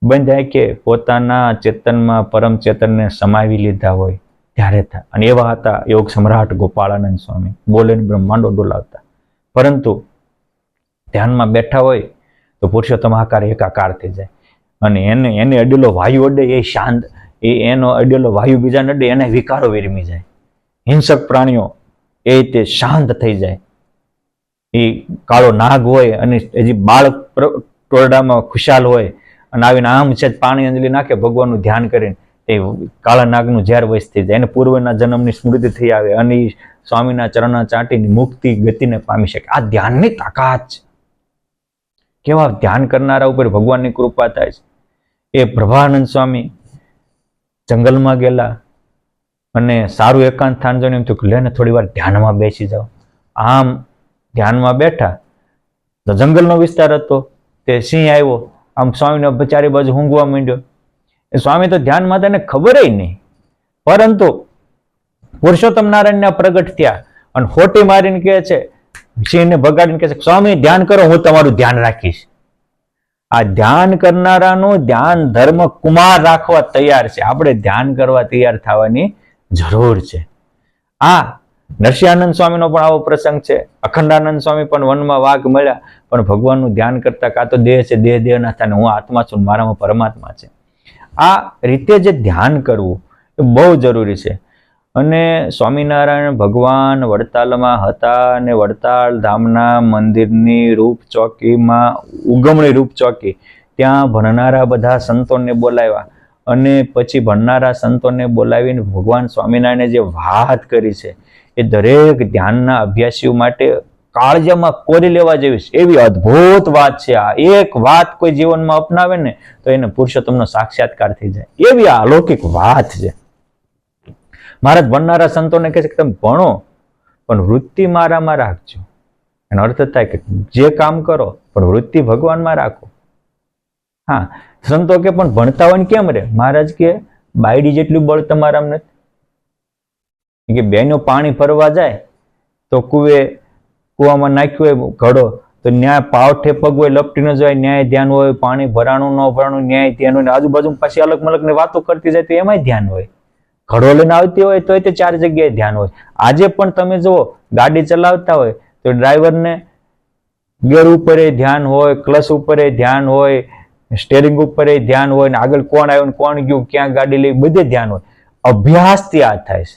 બંધ આંખે પોતાના ચેતનમાં પરમ ચેતનને સમાવી લીધા હોય ત્યારે થાય. અને એવા હતા યોગ સમ્રાટ ગોપાળાનંદ સ્વામી, બોલે બ્રહ્માંડો ડોલાવતા. પરંતુ ધ્યાનમાં બેઠા હોય તો પુરુષોત્તમ આકાર એકાકાર થઈ જાય અને એને અડેલો વાયુ અડે એ શાંત, એનો અડેલો વાયુ બીજાને અડે એને વિકારો વિરમી જાય. હિંસક પ્રાણીઓ એ રીતે શાંત થઈ જાય. એ કાળો નાગ હોય અને હજી બાળક ટોરડામાં ખુશાલ હોય અને આવીને આમ છે પાણી અંજલિ નાખે ભગવાનનું ધ્યાન કરીને એ કાળા નાગનું ઝેર વશ થઈ જાય. એને પૂર્વના જન્મની સ્મૃતિ થઈ આવે અને એ સ્વામીના ચરણના ચાટીની મુક્તિ ગતિને પામી શકે. આ ધ્યાનની તાકાત છે. કેવા ધ્યાન કરનારા ઉપર ભગવાનની કૃપા થાય છે. એ પ્રભાનંદ સ્વામી જંગલમાં ગયેલા અને સારું એકાંત સ્થાન જોઈને એમ થયું લે ને થોડી વાર ધ્યાનમાં બેસી જાઓ. આમ ધ્યાનમાં બેઠા તો જંગલનો વિસ્તાર હતો, તે સિંહ આવ્યો, આમ સ્વામીને ચારે બાજુ ઊંઘવા માંડ્યો. એ સ્વામી તો ધ્યાનમાં હતા ને ખબર નહીં, પરંતુ પુરુષોત્તમ નારાયણના પ્રગટ થયા અને હોટી મારીને કહે છે, સિંહને ભગાડીને કહે છે સ્વામી ધ્યાન કરો, હું તમારું ધ્યાન રાખીશ. આ ધ્યાન કરનારાનું ધ્યાન ધર્મ કુમાર રાખવા તૈયાર છે. આપણે ધ્યાન કરવા તૈયાર થવાની જરૂર છે. આ નરસિંહાનંદ સ્વામીનો પણ આવો પ્રસંગ છે. અખંડાનંદ સ્વામી પણ વનમાં વાઘ મળ્યા પણ ભગવાનનું ધ્યાન કરતા કાં તો દેહ છે, દેહ ના થાય, હું આત્મા છું, મારામાં પરમાત્મા છે. આ રીતે જે ધ્યાન કરવું એ બહુ જરૂરી છે. અને સ્વામિનારાયણ ભગવાન વડતાલમાં હતા અને વડતાલ ધામના મંદિરની રૂપ ચોકીમાં ઉગમણી રૂપ ચોકી ત્યાં ભણનારા બધા સંતોને બોલાવ્યા અને પછી ભણનારા સંતોને બોલાવીને ભગવાન સ્વામિનારાયણે જે વાત કરી છે એ દરેક ધ્યાનના અભ્યાસીઓ માટે કાળજામાં કોરી લેવા જેવી છે. એવી અદ્ભુત વાત છે. આ એક વાત કોઈ જીવનમાં અપનાવે ને તો એને પુરુષોત્તમનો સાક્ષાત્કાર થઈ જાય. એવી અલૌકિક વાત છે. મહારાજ ભણનારા સંતોને કહે છે કે તમે ભણો પણ વૃત્તિ મારામાં રાખજો. એનો અર્થ થાય કે જે કામ કરો પણ વૃત્તિ ભગવાનમાં રાખો. હા, સંતો કે પણ ભણતા હોય ને કેમ રે? મહારાજ કે બાયડી જેટલું બળ તમારામાં નથી. કે બેનો પાણી ભરવા જાય તો કુવામાં નાખ્યું હોય ઘડો તો ન્યાય પાવઠે પગ હોય લપટી ન જાય, ન્યાય ધ્યાન હોય, પાણી ભરાણું ન ભરાણું ન્યાય ધ્યાન હોય, આજુબાજુ પાછી અલગ મલગ ની વાતો કરતી જાય તો એમાંય ધ્યાન હોય. ઘડો લઈને આવતી હોય તો તે 4 જગ્યાએ ધ્યાન હોય. આજે પણ તમે જુઓ, ગાડી ચલાવતા હોય તો ડ્રાઈવરને ગિયર ઉપર ધ્યાન હોય, ક્લચ ઉપર ધ્યાન હોય, સ્ટેરિંગ ઉપર ધ્યાન હોય, ને આગળ કોણ આવ્યું ને કોણ ગયું, ક્યાં ગાડી લઈ, બધે ધ્યાન હોય. અભ્યાસથી આ થાય છે,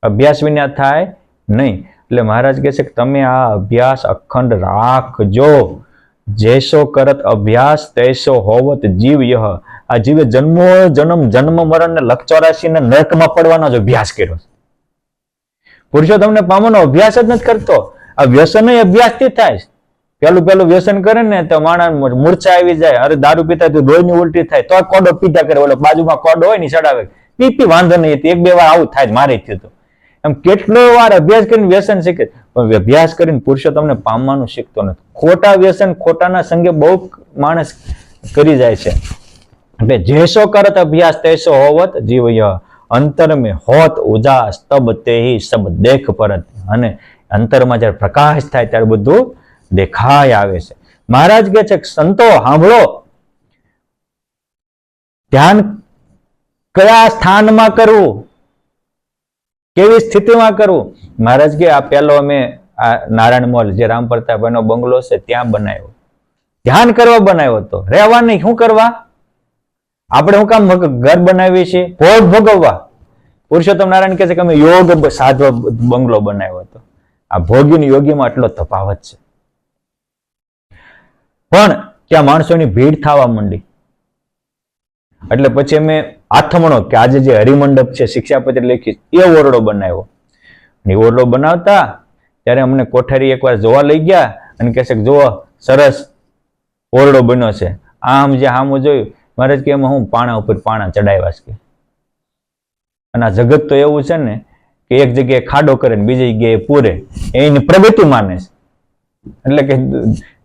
અભ્યાસ વિના થાય નહીં. એટલે મહારાજ કહે છે કે તમે આ અભ્યાસ અખંડ રાખજો. જૈસો કરત અભ્યાસ તૈસો હોવત જીવ યહ. આ જીવે જન્મ મરણ ને લખ 84 ને નરકમાં પડવાનો જ અભ્યાસ કર્યો. પુરુષોત્તમને પામવાનો અભ્યાસ જ નથી કરતો. આ વ્યસન અભ્યાસથી થાય. પેલું વ્યસન કરે ને તો માણસ મૂર્છા આવી જાય. અરે દારૂ પીતા તો લોહીની ઉલટી થાય તો કોડો પીધા કરે. ઓલો બાજુમાં કોડો હોય ને ચડાવે, પી વાંધો નહીં. 1-2 વાર આવું થાય, મારે થયું હતું. એમ કેટલો વાર અભ્યાસ કરીને વ્યસન શીખે, પણ અભ્યાસ કરીને પુરુષોત્તમને પામવાનું શીખતો નથી. ખોટા વ્યસન, ખોટાના સંગે બહુ માણસ કરી જાય છે. એટલે જેસો કરત અભ્યાસ તૈસો હોવત જીવય. અંતર મેં હોત ઉજાસ તબ તેહી સબ દેખ પરત. અને અંતરમાં જયારે પ્રકાશ થાય ત્યારે બધું દેખાય આવે છે. મહારાજ કહે છે સંતો સાંભળો, ધ્યાન કયા સ્થાનમાં કરવું, કેવી સ્થિતિમાં કરવું. મહારાજ કે આ પેલો અમે આ નારાયણ મોલ જે રામ પ્રતાપનો બંગલો છે ત્યાં બનાવ્યો, ધ્યાન કરવા બનાવ્યો હતો. રહેવા નહીં, શું કરવા? આપણે શું કામ ઘર બનાવીએ છીએ? ભોગ ભોગવવા. પુરુષોત્તમ નારાયણ કહે છે કે અમે યોગ સાધવા બંગલો બનાવ્યો હતો. આ ભોગી ને યોગીમાં આટલો તફાવત છે. પણ ત્યાં માણસોની ભીડ થવા માંડી. એટલે પછી અમે આથમણો કે આજે જે હરિમંડપ છે શિક્ષાપત્ર લખી એ ઓરડો બનાવ્યો. એ ઓરડો બનાવતા ત્યારે અમને કોઠારી એકવાર જોવા લઈ ગયા અને કહે છે કે જુઓ સરસ ઓરડો બન્યો છે. આમ જે સામું જોયું, મહારાજ કે એમાં હું પાણા ઉપર પાણા ચડાવ્યા છે. અને આ જગત તો એવું છે ને કે એક જગ્યાએ ખાડો કરે ને બીજી જગ્યાએ પૂરે, એની પ્રગતિ માને છે. એટલે કે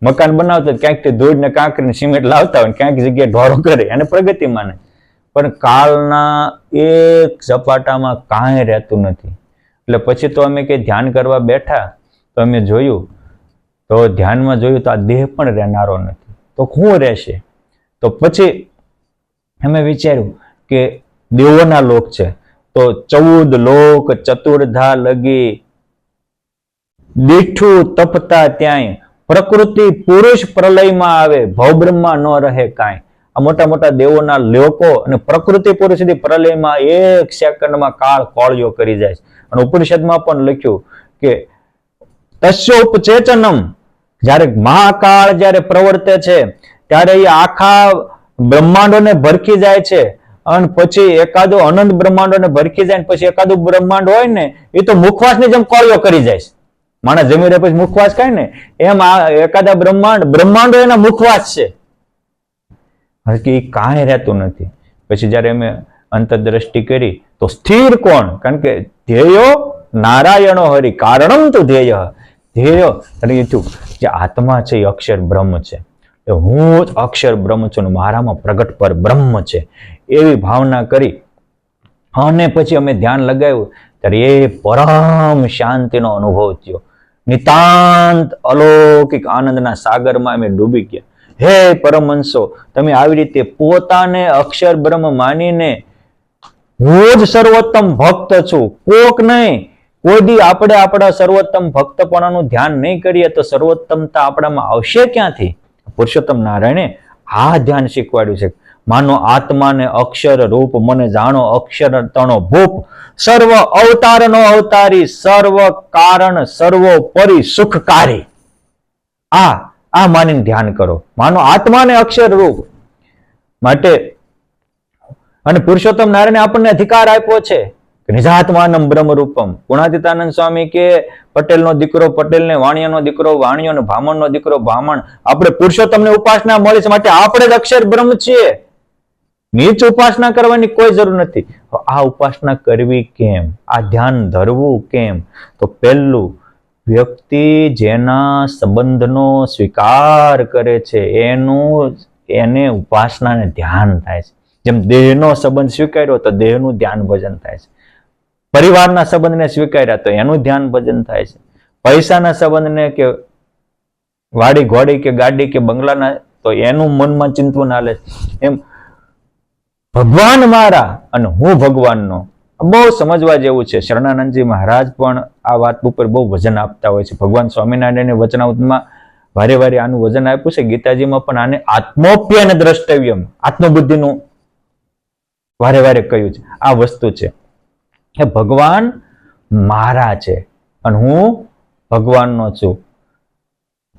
મકાન બનાવતા ક્યાંક ધૂળ ને કાંકરી ને સિમેન્ટ લાવતા હોય, ક્યાંક જગ્યાએ ઢોરો કરે અને પ્રગતિ માને. પણ કાળના એક ઝપાટામાં કાંઈ રહેતું નથી. એટલે પછી તો અમે કે ધ્યાન કરવા બેઠા તો અમે જોયું, તો ધ્યાનમાં જોયું તો આ દેહ પણ રહેનારો નથી, તો શું રહેશે? તો પછી અમે વિચાર્યું કે દેવોના લોક છે, તો 14 લોક ચતુર્ધા લગી દીઠું તપતા ત્યાંય પ્રકૃતિ પુરુષ પ્રલયમાં આવે ભવબ્રહ્મા ન રહે કાંઈ. આ મોટા મોટા દેવોના લોકો અને પ્રકૃતિ પુરુષ પ્રલયમાં 1 સેકન્ડમાં કાળ કોળિયો કરી જાય છે. અને ઉપનિષદમાં પણ લખ્યું કે તસ્યોપચેતનમ, જ્યારે મહાકાળ જ્યારે પ્રવર્તે છે ત્યારે એ આખા બ્રહ્માંડોને ભરખી જાય છે. અને પછી એકાદો અનંત બ્રહ્માંડોને ભરખી જાય, પછી એકાદું બ્રહ્માંડ હોય ને એ તો મુખવાસની જેમ કોળિયો કરી જાય છે. માણસ જમી રહે પછી મુખવાસ ખાય ને એમ આ એકાદા બ્રહ્માંડો એના મુખવાસ છે. કે એ કાંઈ રહેતું નથી. પછી જયારે અમે અંતરદ્રષ્ટિ કરી તો સ્થિર કોણ? કારણ કે ધ્યેયો નારાયણો હરિ કારણમ તો ધ્યેય. ધ્યેય જે આત્મા છે એ અક્ષર બ્રહ્મ છે. હું જ અક્ષર બ્રહ્મ છું, મારામાં પ્રગટ પર બ્રહ્મ છે, એવી ભાવના કરી અને પછી અમે ધ્યાન લગાવ્યું ત્યારે એ પરમ શાંતિનો અનુભવ થયો. નિતાંત અલૌકિક આનંદના સાગરમાં અમે ડૂબી ગયા. હે પરમહંસો, તમે આવી રીતે પોતાને અક્ષર બ્રહ્મ માનીને હું જ સર્વોત્તમ ભક્ત છું, કોક નહીં, કોઈ દી આપણે આપણા સર્વોત્તમ ભક્તપણાનું ધ્યાન નહીં કરીએ તો સર્વોત્તમતા આપણામાં આવશે ક્યાંથી? પુરુષોત્તમ નારાયણે આ ધ્યાન શીખવાડ્યું છે. માનો આત્માને અક્ષર રૂપ, મને જાણો અક્ષર તણો ભૂપ, સર્વ અવતારનો અવતારી, સર્વ કારણ સર્વોપરી સુખકારી. આ માનીને ધ્યાન કરો. માનો આત્માને અક્ષર રૂપ માટે. અને પુરુષોત્તમ નારાયણે આપણને અધિકાર આપ્યો છે નિજાત્માનમ બ્રહ્મ રૂપમ. ગુણાતીતાનંદ સ્વામી કે પટેલનો દીકરો પટેલને, વાણિયાનો દીકરો વાણિયો ને ભામણનો દીકરો ભામણ. આપણે પુરુષોત્તમને ઉપાસના મળી છે માટે આપણે જ અક્ષર બ્રહ્મ છીએ. નીચ ઉપાસના કરવાની કોઈ જરૂર નથી. આ ઉપાસના કરવી કેમ? આ ધ્યાન ધરવું કેમ? તો પહેલું, વ્યક્તિ જેના સંબંધનો સ્વીકાર કરે છે એને ઉપાસનાને ધ્યાન થાય છે. જેમ દેહનો સંબંધ સ્વીકાર્યો તો દેહનું ધ્યાન ભજન થાય છે. પરિવારના સંબંધને સ્વીકાર્યા તો એનું ધ્યાન ભજન થાય છે. પૈસાના સંબંધને કે વાડી ઘોડી કે ગાડી કે બંગલાના તો એનું મનમાં ચિંતન હાલે. એમ ભગવાન મારા અને હું ભગવાનનો, બહુ સમજવા જેવું છે. શરણાનંદજી મહારાજ પણ આ વાત ઉપર બહુ વજન આપતા હોય છે. ભગવાન સ્વામિનારાયણ વચનામૃતમાં વારે વારે આનું વજન આપ્યું છે. ગીતાજીમાં પણ આને આત્મોપ્યન દ્રષ્ટવ્યમ, આત્મબુદ્ધિનું વારે વારે કહ્યું છે. આ વસ્તુ છે કે ભગવાન મારા છે અને હું ભગવાનનો છું.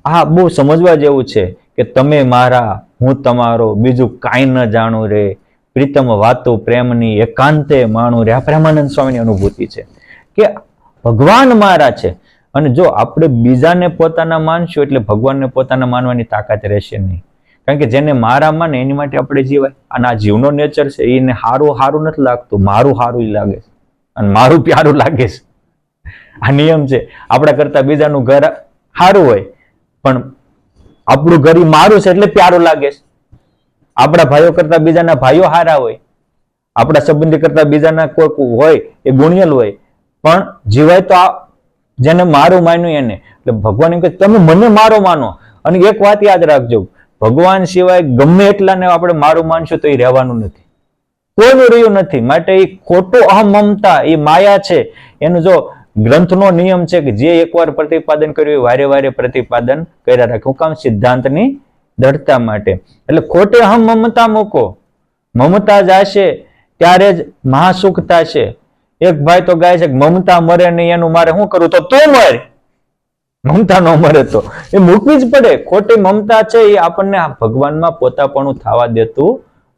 આ બહુ સમજવા જેવું છે કે તમે મારા, હું તમારો, બીજું કાંઈ ન જાણું રે, પ્રીતમ વાતો પ્રેમની એકાંતે માણું રે. આ પ્રેમાનંદ સ્વામીની અનુભૂતિ છે કે ભગવાન મારા છે. અને જો આપણે બીજાને પોતાના માનશું એટલે ભગવાનને પોતાના માનવાની તાકાત રહેશે નહીં. કારણ કે જેને મારા માને એની માટે આપણે જીવાય. અને આ જીવનો નેચર છે, એને સારું નથી લાગતું, મારું સારું લાગે છે અને મારું પ્યારું લાગે છે. આ નિયમ છે. આપણા કરતા બીજાનું ઘર સારું હોય પણ આપણું ઘર મારું છે એટલે પ્યારું લાગે છે. આપણા ભાઈઓ કરતા બીજાના ભાઈઓ સારા હોય, આપણા સંબંધી કરતા બીજાના કોઈક હોય એ ગુણિયલ હોય, પણ જીવાય તો જેને મારું માન્યું એને. એટલે ભગવાન એમ કહે તમે મને મારો માનો. અને એક વાત યાદ રાખજો, ભગવાન સિવાય ગમે એટલાને આપણે મારું માનશું તો એ રહેવાનું નથી, કોઈનું રહ્યું નથી. માટે એ ખોટું અહમમતા, એ માયા છે. એનું જો ગ્રંથનો નિયમ છે કે જે એકવાર પ્રતિપાદન કર્યું એ વારે વારે પ્રતિપાદન કર્યા રાખે. હું કામ? સિદ્ધાંતની દ્રઢતા માટે. એટલે ખોટી અહમ મમતા મૂકો. મમતા જશે ત્યારે જ મહાસુખ થશે. એક ભાઈ તો ગાય છે કે મમતા મરે નહીં એનું મારે શું કરવું? તો તું મર, મમતા ન મરે તો. એ મૂકવી જ પડે. ખોટી મમતા છે એ આપણને ભગવાનમાં પોતાપણું થવા દેતું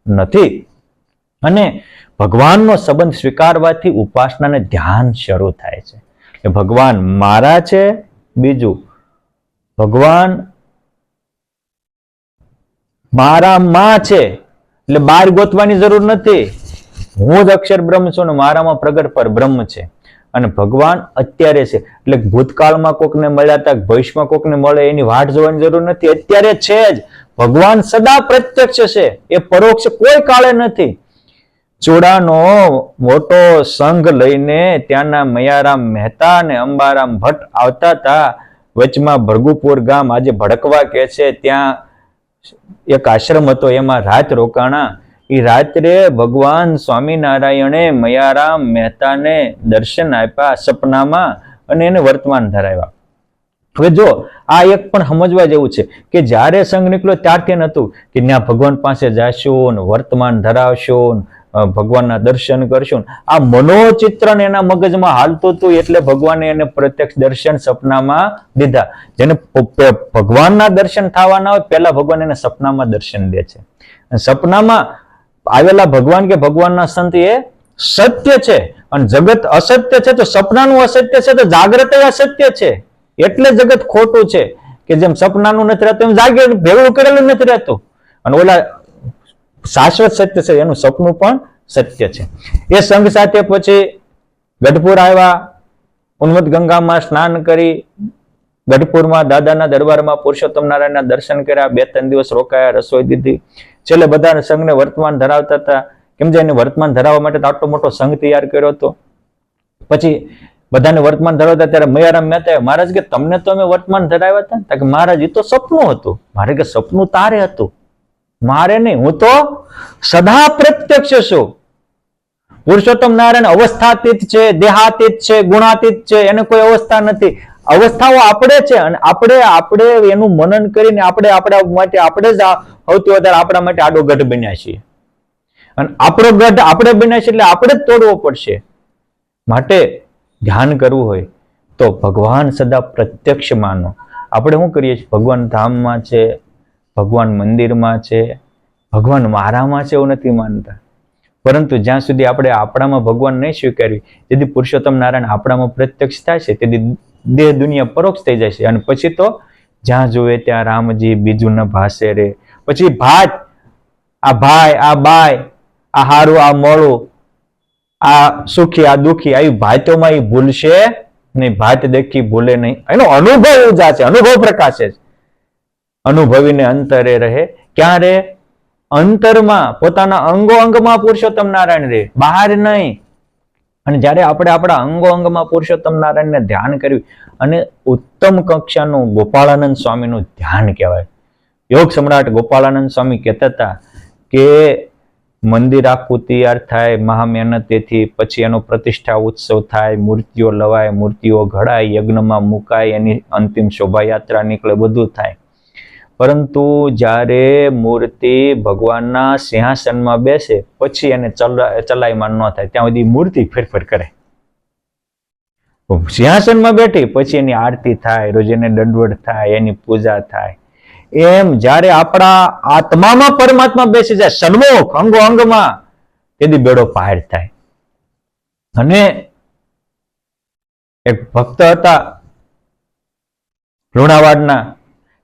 નથી. અને ભગવાનનો સંબંધ સ્વીકારવાથી ઉપાસનાને ધ્યાન શરૂ થાય છે કે ભગવાન મારા છે. બીજું, ભગવાન મારા માં છે એટલે બહાર ગોતવાની જરૂર નથી. હું જ અક્ષર બ્રહ્મ છું ને મારામાં પ્રગટ પર બ્રહ્મ છે. અને ભગવાન અત્યારે છે એટલે ભૂતકાળમાં કોકને મળ્યા હતા, ભવિષ્યમાં કોકને મળે એની વાટ જોવાની જરૂર નથી. અત્યારે છે જ. ભગવાન સદા પ્રત્યક્ષ છે, એ પરોક્ષ કોઈ કાળે નથી. ચોડાનો મોટો સંઘ લઈને ત્યાંના મયારામ મહેતા અને અંબારામ ભટ્ટ આવતા હતા. વચમાં ભરગુપુર ગામ આજે ભડકવા કે છે, ત્યાં એક આશ્રમ હતો, એમાં રાત રોકાણા. એ રાત્રે ભગવાન સ્વામિનારાયણે મયારામ મહેતાને દર્શન આપ્યા સપનામાં અને એને વર્તમાન ધરાવ્યા. હવે જો આ એક પણ સમજવા જેવું છે કે જ્યારે સંઘ નીકળ્યો ત્યારથી નતું કે ત્યાં ભગવાન પાસે જાશું, વર્તમાન ધરાવશું, ભગવાનના દર્શન કરશું. આ મનોચિત્રણ એના મગજમાં હાલતું હતું એટલે ભગવાને એને પ્રત્યક્ષ દર્શન સપનામાં દીધા. જેને ભગવાનના દર્શન થવાના હોય પહેલા ભગવાન એને સપનામાં દર્શન દે છે. સપનામાં આવેલા ભગવાન કે ભગવાનના સંત એ સત્ય છે અને જગત અસત્ય છે. તો સપનાનું અસત્ય છે તો જાગ્રત અસત્ય છે. એટલે જગત ખોટું છે કે જેમ સપનાનું નથી રહેતું એમ જાગે ભેગું કરેલું નથી રહેતું. અને ઓલા શાશ્વત સત્ય છે એનું સપનું પણ સત્ય છે. એ સંઘ સાથે પછી ગઢપુર આવ્યા, ઉન્મત્ત ગંગામાં સ્નાન કરી, ગઢપુરમાં દાદાના દરબારમાં પુરુષોત્તમ નારાયણના દર્શન કર્યા, 2-3 દિવસ રોકાયા, રસોઈ દીધી. છેલ્લે બધા સંઘને વર્તમાન ધરાવતા હતા. કેમ કે એને વર્તમાન ધરાવવા માટે આટલો મોટો સંઘ તૈયાર કર્યો હતો. પછી બધાને વર્તમાન ધરાવતા ત્યારે મયારામ મહેતા મહારાજ કે તમને તો અમે વર્તમાન ધરાવ્યા હતા કે મહારાજ એ તો સપનું હતું. મારે કે સપનું તારે હતું, મારે નહીં. હું તો સદા પ્રત્યક્ષ છું. પુરુષોત્તમ નારાયણ અવસ્થાતીત છે, દેહાતીત છે, ગુણાતીત છે. એને કોઈ અવસ્થા નથી. અવસ્થાઓ આપણે છે અને આપણે એનું મનન કરીને આપણા માટે આપણે જ સૌથી વધારે આપણા માટે આડો ગઢ બન્યા છીએ. અને આપણો ગઢ આપણે બન્યા છીએ એટલે આપણે જ તોડવો પડશે. માટે ધ્યાન કરવું હોય તો ભગવાન સદા પ્રત્યક્ષ માનો. આપણે શું કરીએ છીએ? ભગવાન ધામમાં છે, ભગવાન મંદિરમાં છે, ભગવાન મારામાં છે એવું નથી માનતા. પરંતુ જ્યાં સુધી આપણે આપણામાં ભગવાન નહીં સ્વીકારી, તેથી પુરુષોત્તમ નારાયણ આપણામાં પ્રત્યક્ષ થાય છે, તેથી દેહ દુનિયા પરોક્ષ થઈ જાય છે. અને પછી તો જ્યાં જોવે ત્યાં રામજી, બીજું ન ભાસે રે. પછી ભાત, આ ભાઈ, આ બાય, આ હારું, આ મોળું, આ સુખી, આ દુખી, આવી ભાતોમાં એ ભૂલશે નહીં. ભાત દેખી ભૂલે નહીં. એનો અનુભવ ઉજા છે, અનુભવ પ્રકાશે છે. અનુભવીને અંતરે રહે. ક્યાં રહે? અંતરમાં, પોતાના અંગો અંગમાં પુરુષોત્તમ નારાયણ રહે, બહાર નહીં. અને જ્યારે આપણે આપણા અંગો અંગમાં પુરુષોત્તમ નારાયણને ધ્યાન કર્યું, અને ઉત્તમ કક્ષાનું ગોપાળાનંદ સ્વામીનું ધ્યાન કહેવાય. યોગ સમ્રાટ ગોપાળાનંદ સ્વામી કહેતા હતા કે મંદિર આખું તૈયાર થાય મહા મહેનતેથી, પછી એનો પ્રતિષ્ઠા ઉત્સવ થાય, મૂર્તિઓ લવાય, મૂર્તિઓ ઘડાય, યજ્ઞમાં મુકાય, એની અંતિમ શોભાયાત્રા નીકળે, બધું થાય. પરંતુ જ્યારે મૂર્તિ ભગવાનના સિંહાસનમાં બેસે પછી એને ચલાયમાન ન થાય ત્યાં સુધી મૂર્તિ ફેરફાર કરે. સિંહાસનમાં બેઠી પછી એની આરતી થાય, રોજ એને દંડવત થાય, એની પૂજા થાય. એમ જ્યારે આપણા આત્મામાં પરમાત્મા બેસી જાય સન્મુખ અંગો અંગમાં, તેથી બેડો પાર થાય. અને એક ભક્ત હતા લુણાવાડના,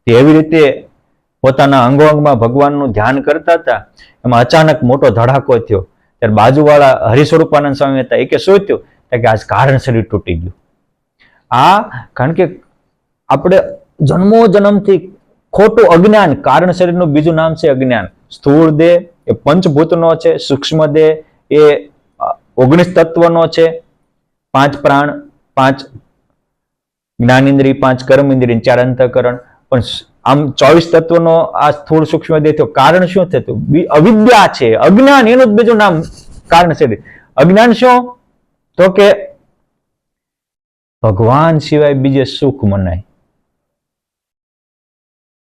એવી રીતે પોતાના અંગો અંગમાં ભગવાનનું ધ્યાન કરતા હતા. એમાં અચાનક મોટો ધડાકો થયો. ત્યારે બાજુવાળા હરિસ્વરૂપાનંદ સ્વામી હતા, એ કે શું થયું? કે આજ કારણ શરીર તૂટી ગયું. કારણ કે આપણે જન્મો જન્મથી ખોટું અજ્ઞાન, કારણ શરીરનું બીજું નામ છે અજ્ઞાન. સ્થૂળ દેહ એ પંચભૂતનો છે, સૂક્ષ્મ દેહ એ 19 તત્વનો છે, 5 પ્રાણ, 5 જ્ઞાનેન્દ્રિય, 5 કર્મેન્દ્રિય, 4 અંતઃકરણ. પણ આમ 24 તત્વનો આ સ્થૂળ સૂક્ષ્મ દેહ થયો. કારણ શું થતું? અવિદ્યા છે, અજ્ઞાન, એનું જ બીજું નામ કારણ શરીર. અજ્ઞાન શું? તો કે ભગવાન સિવાય બીજે સુખ મનાય.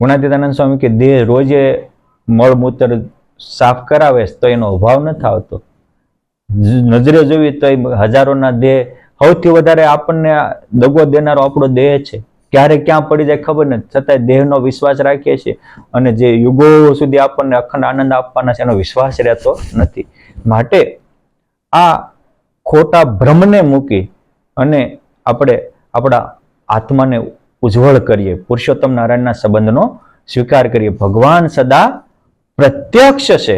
ગુણાતીતાનંદ સ્વામી કે દેહ રોજે મળમૂત્ર સાફ કરાવે તો એનો અભાવ નથી આવતો. નજરે જોવી તો હજારોના દેહ, સૌથી વધારે આપણને દગો દેનારો આપણો દેહ છે. ક્યારે ક્યાં પડી જાય ખબર નથી, છતાંય દેહનો વિશ્વાસ રાખીએ છીએ. અને જે યુગો સુધી આપણને અખંડ આનંદ આપવાના છે એનો વિશ્વાસ રહેતો નથી. માટે આ ખોટા ભ્રમને મૂકી અને આપણે આપણા આત્માને ઉજ્જવળ કરીએ, પુરુષોત્તમ નારાયણના સંબંધનો સ્વીકાર કરીએ. ભગવાન સદા પ્રત્યક્ષ છે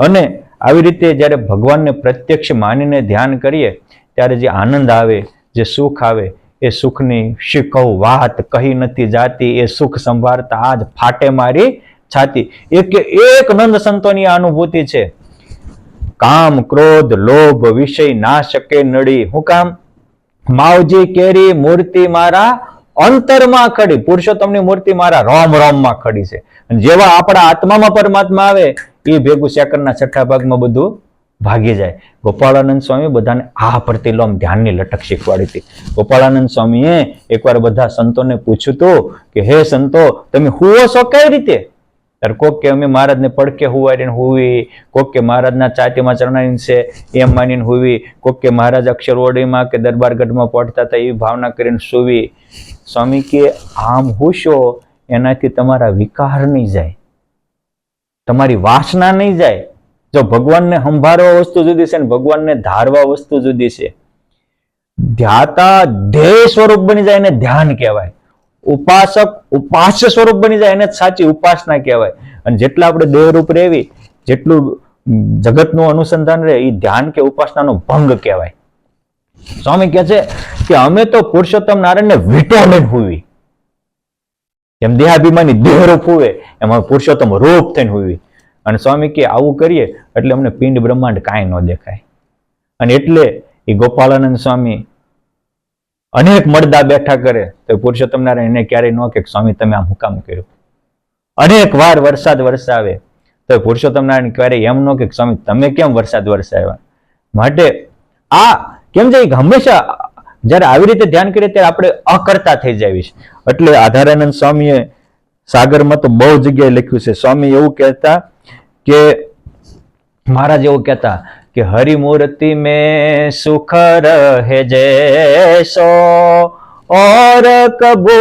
અને આવી રીતે જ્યારે ભગવાનને પ્રત્યક્ષ માનીને ધ્યાન કરીએ ત્યારે જે આનંદ આવે, જે સુખ આવે, એ સુખની શીખવ વાત કહી નથી જાતી. એ સુખ સંભાળતા આજ ફાટે મારી છાતી. એક નંદ સંતોની આ અનુભૂતિ છે. કામ ક્રોધ લોભ વિષય ના શકે નડી. હું કામ? માવજી કેરી મૂર્તિ મારા અંતરમાં ખડી. પુરુષોત્તમની મૂર્તિ મારા રોમ રોમમાં ખડી છે. જેવા આપણા આત્મામાં પરમાત્મા આવે એ ભેગું સેકન્ડના 6ઠા ભાગમાં બધું ભાગી જાય. ગોપાળાનંદ સ્વામી બધાને આ પ્રતિલોમ ધ્યાનની લટક શીખવાડી હતી. ગોપાળાનંદ સ્વામીએ એકવાર બધા સંતોને પૂછ્યું હતું કે હે સંતો, તમે હુવો છો કઈ રીતે? ત્યારે કોક કે અમે મહારાજને પડકે હુવાડીને હુવી, કોક કે મહારાજના ચાટીમાં ચરણાઈને છે એમ માનીને હુવી, કોક કે મહારાજ અક્ષરવડીમાં કે દરબારગઢમાં પહોંચતા હતા એવી ભાવના કરીને સુવી. સ્વામી કે આમ હુશો એનાથી તમારા વિકાર નહીં જાય, તમારી વાસના નહીં જાય. જો ભગવાનને સંભાળવા વસ્તુ જુદી છે ને ભગવાનને ધારવા વસ્તુ જુદી છે. ધ્યાતા ધ્યેય સ્વરૂપ બની જાય એને ધ્યાન કહેવાય. ઉપાસક ઉપાસ્ય સ્વરૂપ બની જાય એને સાચી ઉપાસના કહેવાય. અને જેટલા આપણે દેહરૂપ રહેવી, જેટલું જગતનું અનુસંધાન રહે એ ધ્યાન કે ઉપાસનાનો ભંગ કહેવાય. સ્વામી કહે છે કે અમે તો પુરુષોત્તમ નારાયણને વિટોમિન હુવી. જેમ દેહાભિમાની દેહરૂપ હુવે એમ પુરુષોત્તમ રૂપ થઈને હુવી. અને સ્વામી કે આવું કરીએ એટલે અમને પિંડ બ્રહ્માંડ કાંઈ ન દેખાય. અને એટલે એ ગોપાળાનંદ સ્વામી અનેક મળદા બેઠા કરે તો પુરુષોત્તમ નારાયણ એને ક્યારેય ન કે સ્વામી તમે આમ હું કામ કર્યું. અનેક વાર વરસાદ વરસાવે તો પુરુષોત્તમ નારાયણ ક્યારેય એમ ન કે સ્વામી તમે કેમ વરસાદ વરસાવ્યા. માટે આ કેમ છે હંમેશા જયારે આવી રીતે ધ્યાન કરીએ ત્યારે આપણે અકર્તા થઈ જાય છે. એટલે આધારાનંદ સ્વામીએ સાગરમાં તો બહુ જગ્યાએ લખ્યું છે. સ્વામી એવું કહેતા કે મહારાજ એવું કહેતા કે હરિમૂર્તિ में सुख रहे जैसो और कबो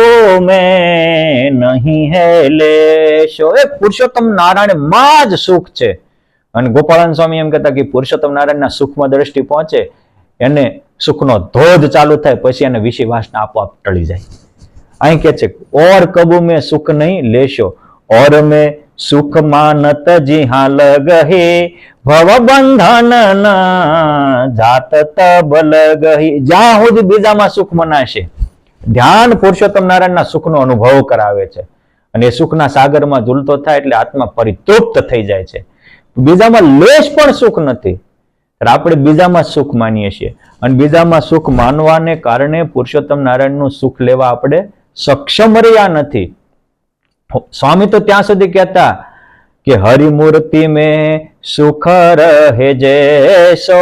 में नहीं है लेशो. એ પુરુષોત્તમ નારાયણ માં જ સુખ છે. અને ગોપાળાનંદ સ્વામી એમ કહેતા કે પુરુષોત્તમ નારાયણના સુખમાં દ્રષ્ટિ પહોંચે એને સુખનો ધોધ ચાલુ થાય પછી એને વિષય વાસના આપોઆપ ટળી જાય. અહીં કે છે ઓર કબુ મેં સુખ નહીં લેશો और મેં સુખ માનત જી હા લગહે ભવ બંધન ના જાત તબ લગહી. જ્યાં સુધી બીજામાં સુખ મનાશે ધ્યાન પુરુષોત્તમ નારાયણના સુખનો અનુભવ કરાવે છે. અને એ સુખના સાગરમાં ઝૂલતો થાય એટલે આત્મા પરિતૃપ્ત થઈ જાય છે. બીજામાં લેશ પણ સુખ નથી. આપણે બીજામાં સુખ માનીએ છીએ અને બીજામાં સુખ માનવાને કારણે પુરુષોત્તમ નારાયણનું સુખ લેવા આપણે સક્ષમ રહ્યા નથી. સ્વામી તો ત્યાં સુધી કહેતા કે હરિમૂર્તિ में सुख रहे जैसो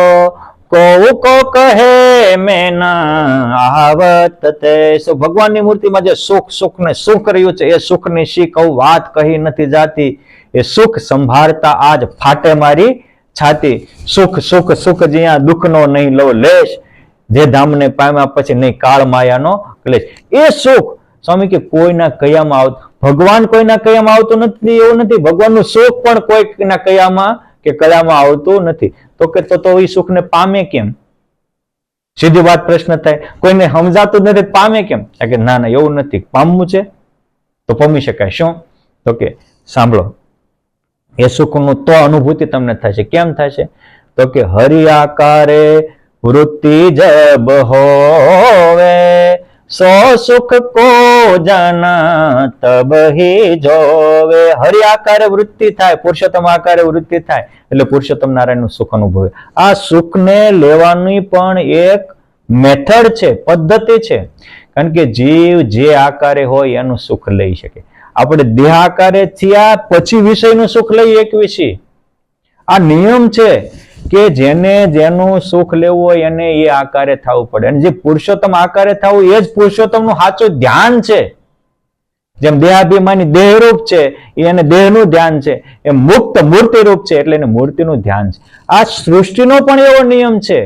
को કહે મેં આવત તેસો। ભગવાનની મૂર્તિમાં જે સુખ ને સુખ રહ્યું છે એ સુખની શી કહું, વાત કહી નથી જાતી, એ સુખ સંભાળતા આજ ફાટે મારી છાતી। સુખ સુખ સુખ જ્યાં દુઃખનો નહીં લો લેશ, જે ધામને પામ્યા પછી નહીં કાળ માયાનો ક્લેશ। એ સુખ સ્વામી કે કોઈના કયામાં આવતું, ભગવાન કોઈના કયામાં આવતું નથી એવું નથી, ભગવાનનું સુખ પણ કોઈના કયામાં કે કયામાં આવતું નથી। તો કે તો એ સુખને પામે કેમ? સીધી વાત પ્રશ્ન થાય, કોઈને સમજાતું નથી પામે કેમ? કે ના ના એવું નથી, પામવું છે તો પામી શકાય। શું? તો કે સાંભળો, એ સુખનું તો અનુભૂતિ તમને થશે। કેમ થશે? તો કે હરિ આકારે વૃત્તિ જબ હોવે, સો સુખ કો જાના તબ હી જોવે। હરિ આકારે વૃત્તિ થાય, પુરુષોત્તમ આકારે વૃત્તિ થાય એટલે પુરુષોત્તમ નારાયણનું સુખ અનુભવે। આ સુખને લેવાની પણ એક મેથડ છે, પદ્ધતિ છે, કારણ કે જીવ જે આકારે હોય એનું સુખ લઈ શકે। આપણે દેહ આકારે થયા પછી વિષયનું સુખ લઈ એકવી છીએ। આ નિયમ છે કે જેને જેનું સુખ લેવું હોય એને એ આકારે થવું પડે, અને જે પુરુષોત્તમ આકારે થવું એ જ પુરુષોત્તમનું સાચું ધ્યાન છે। જેમ દેહાભિમાની દેહરૂપ છે એને દેહનું ધ્યાન છે, એ મુક્ત મૂર્તિરૂપ છે એટલે એને મૂર્તિનું ધ્યાન છે। આ સૃષ્ટિનો પણ એવો નિયમ છે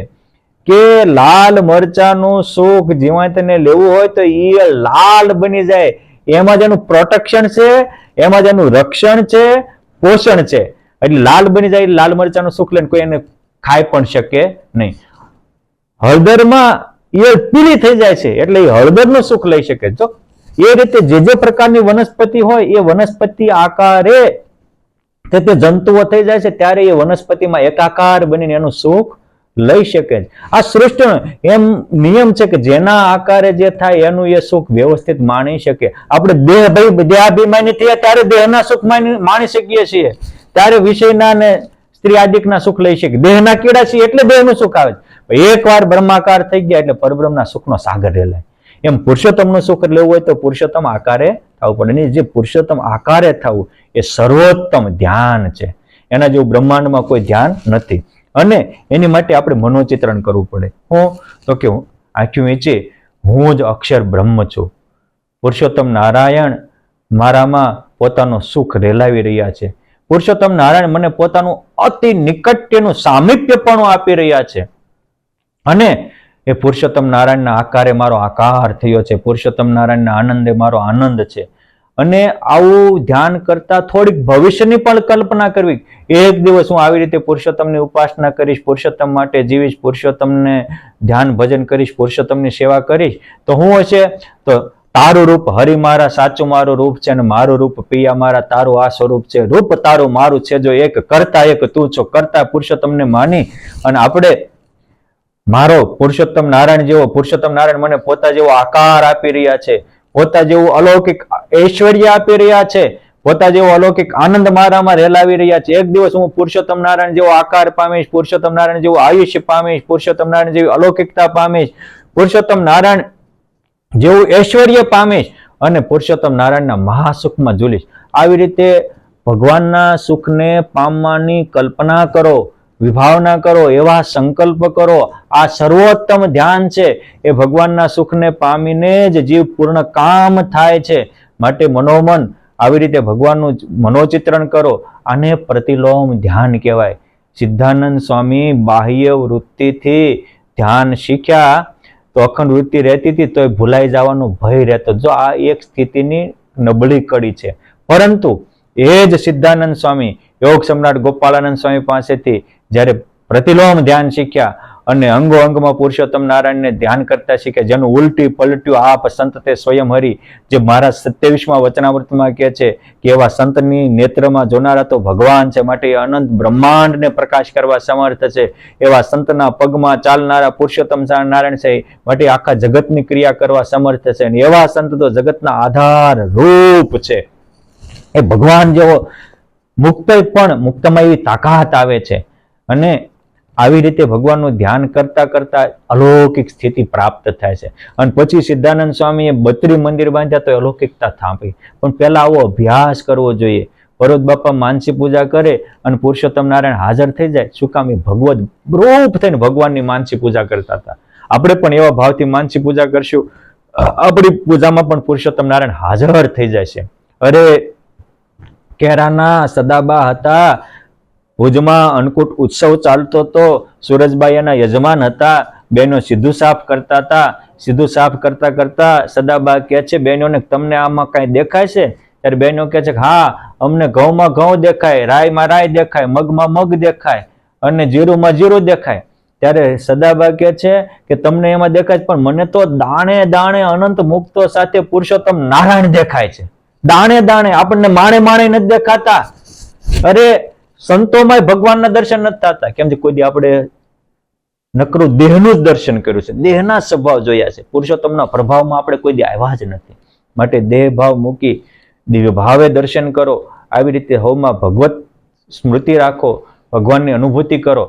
કે લાલ મરચાનું સુખ જીવાતને લેવું હોય તો એ લાલ બની જાય, એમાં જેનું પ્રોટેક્શન છે, એમાં જેનું રક્ષણ છે, પોષણ છે, એટલે લાલ બની જાય। લાલ મરચાનું સુખ લઈને કોઈ એને ખાઈ પણ શકે નહીં। હળદરમાં એ પીળી થઈ જાય છે એટલે એ હળદરનું સુખ લઈ શકે। જો એ રીતે જે પ્રકારની વનસ્પતિ હોય એ વનસ્પતિ આકારે તે જંતુઓ થઈ જાય છે ત્યારે એ વનસ્પતિમાં એકાકાર બનીને એનું સુખ લઈ શકે। આ સૃષ્ટિનો એમ નિયમ છે કે જેના આકારે જે થાય એનું એ સુખ વ્યવસ્થિત માણી શકે। આપણે દેહાભિમાની થયા ત્યારે દેહના સુખ માણી શકીએ છીએ, ત્યારે વિષયના ને સ્ત્રી આદિકના સુખ લઈ શકીએ। દેહના કીડા છીએ એટલે દેહનું સુખ આવે છે। એકવાર બ્રહ્માકાર થઈ ગયા એટલે પરબ્રહ્મના સુખનો સાગર રેલાય। એમ પુરુષોત્તમનું સુખ લેવું હોય તો પુરુષોત્તમ આકારે થવું પડે, અને જે પુરુષોત્તમ આકારે થવું એ સર્વોત્તમ ધ્યાન છે। એના જેવું બ્રહ્માંડમાં કોઈ ધ્યાન નથી, અને એની માટે આપણે મનોચિત્રણ કરવું પડે। હું તો કે આંખ્યું વીંચે હું જ અક્ષર બ્રહ્મ છું, પુરુષોત્તમ નારાયણ મારામાં પોતાનું સુખ રેલાવી રહ્યા છે। પુરુષોત્તમ નારાયણ મને પોતાનું અતિ નિકટનું સામીપ્યપણું આપી રહ્યા છે, અને એ પુરુષોત્તમ નારાયણના આકારે મારો આકાર થયો છે, પુરુષોત્તમ નારાયણના આનંદે મારો આનંદ છે। અને આવું ધ્યાન કરતા થોડીક ભવિષ્યની પણ કલ્પના કરવી। એક દિવસ હું આવી રીતે પુરુષોત્તમની ઉપાસના કરીશ, પુરુષોત્તમ માટે જીવીશ, પુરુષોત્તમને ધ્યાન ભજન કરીશ, પુરુષોત્તમની સેવા કરીશ તો શું હશે? તો તારું રૂપ હરિ મારા સાચું મારું રૂપ છે, અને મારું રૂપ પિયા મારા તારું આ સ્વરૂપ છે। રૂપ તારું મારું છે જો એક, કરતા એક તું છો। કરતા પુરુષોત્તમને માની અને આપણે મારો પુરુષોત્તમ નારાયણ જેવો, પુરુષોત્તમ નારાયણ મને પોતા જેવો આકાર આપી રહ્યા છે, પોતા જેવું અલૌકિક ઐશ્વર્ય આપી રહ્યા છે, પોતા જેવો અલૌકિક આનંદ મારામાં રેલાવી રહ્યા છે। એક દિવસ હું પુરુષોત્તમ નારાયણ જેવો આકાર પામીશ, પુરુષોત્તમ નારાયણ જેવું આયુષ્ય પામીશ, પુરુષોત્તમ નારાયણ જેવી અલૌકિકતા પામીશ, પુરુષોત્તમ નારાયણ જેવું ઐશ્વર્ય પામીશ, અને પુરુષોત્તમ નારાયણના મહાસુખમાં ઝૂલીશ। આવી રીતે ભગવાનના સુખને પામવાની કલ્પના કરો, વિભાવના કરો, એવા સંકલ્પ કરો। આ સર્વોત્તમ ધ્યાન છે, એ ભગવાનના સુખને પામીને જ જીવ પૂર્ણ કામ થાય છે। માટે મનોમન આવી રીતે ભગવાનનું મનોચિત્રણ કરો। આને પ્રતિલોમ ધ્યાન કહેવાય। સિદ્ધાનંદ સ્વામી બાહ્ય વૃત્તિથી ધ્યાન શીખ્યા તો અખંડ વૃત્તિ રહેતી હતી તો એ ભૂલાઈ જવાનો ભય રહેતો। જો આ એક સ્થિતિની નબળી કડી છે, પરંતુ એ જ સિદ્ધાનંદ સ્વામી યોગ સમ્રાટ ગોપાળાનંદ સ્વામી પાસેથી જ્યારે પ્રતિલોમ ધ્યાન શીખ્યા અને અંગો અંગમાં પુરુષોત્તમ નારાયણને ધ્યાન કરતા શીખ્યા, જેનું ઉલટી પલટ્યું આપ સંત તે સ્વયં હરિ, જે મારા 27મા વચનામૃતમાં કહે છે કે એવા સંતની નેત્રમાં જોનારા તો ભગવાન છે, માટે અનંત બ્રહ્માંડને પ્રકાશ કરવા સમર્થ છે। એવા સંતના પગમાં ચાલનારા પુરુષોત્તમ નારાયણ છે, માટે આખા જગતની ક્રિયા કરવા સમર્થ છે, અને એવા સંત તો જગતના આધાર રૂપ છે। એ ભગવાન જેવો મુક્ત પણ મુક્તમાં એવી તાકાત આવે છે, અને આવી રીતે ભગવાનનું ધ્યાન કરતા કરતા અલૌકિક સ્થિતિ પ્રાપ્ત થાય છે। અને પછી સિદ્ધાનંદ સ્વામીએ 32 મંદિર બાંધ્યા તો અલૌકિકતા થાંભી, પણ પહેલા આવો અભ્યાસ કરવો જોઈએ। ભરોત બાપા માનસી પૂજા કરે અને પુરુષોત્તમ નારાયણ હાજર થઈ જાય. શું કામ? એ ભગવત રૂપ થઈને ભગવાનની માનસી પૂજા કરતા હતા. આપણે પણ એવા ભાવથી માનસી પૂજા કરશું, આપણી પૂજામાં પણ પુરુષોત્તમ નારાયણ હાજર થઈ જાય છે. અરે કેરાના સદાબા હતા, ભુજમાં અન્નકૂટ ઉત્સવ ચાલતો હતો, સુરજબાઈ એના યજમાન હતા, બહેનો સીધું સાફ કરતા હતા. સીધું સાફ કરતા કરતા સદાબા કહે છે બહેનોને, તમને આમાં કઈ દેખાય છે? ત્યારે બહેનો કહે છે કે હા, અમને ઘઉંમાં ઘઉં દેખાય, રાયમાં રાય દેખાય, મગમાં મગ દેખાય અને જીરુંમાં જીરું દેખાય. ત્યારે સદાબા કહે છે કે તમને એમાં દેખાય, પણ મને તો દાણે દાણે અનંત મુક્તો સાથે પુરુષોત્તમ નારાયણ દેખાય છે. દાણે દાણે, આપણને માણે માણે નથી દેખાતા. અરે સંતોમાં ભગવાનના દર્શન નથી થતા. કેમ કે કોઈ દી આપણે નકરું દેહનું જ દર્શન કર્યું છે, દેહના સ્વભાવ જોયા છે. પુરુષોત્તમના પ્રભાવમાં આપણે કોઈ દી આવ્યા જ નથી. માટે દેહ ભાવ મૂકી દિવ્ય ભાવે દર્શન કરો. આવી રીતે હવમાં ભગવત સ્મૃતિ રાખો, ભગવાનની અનુભૂતિ કરો.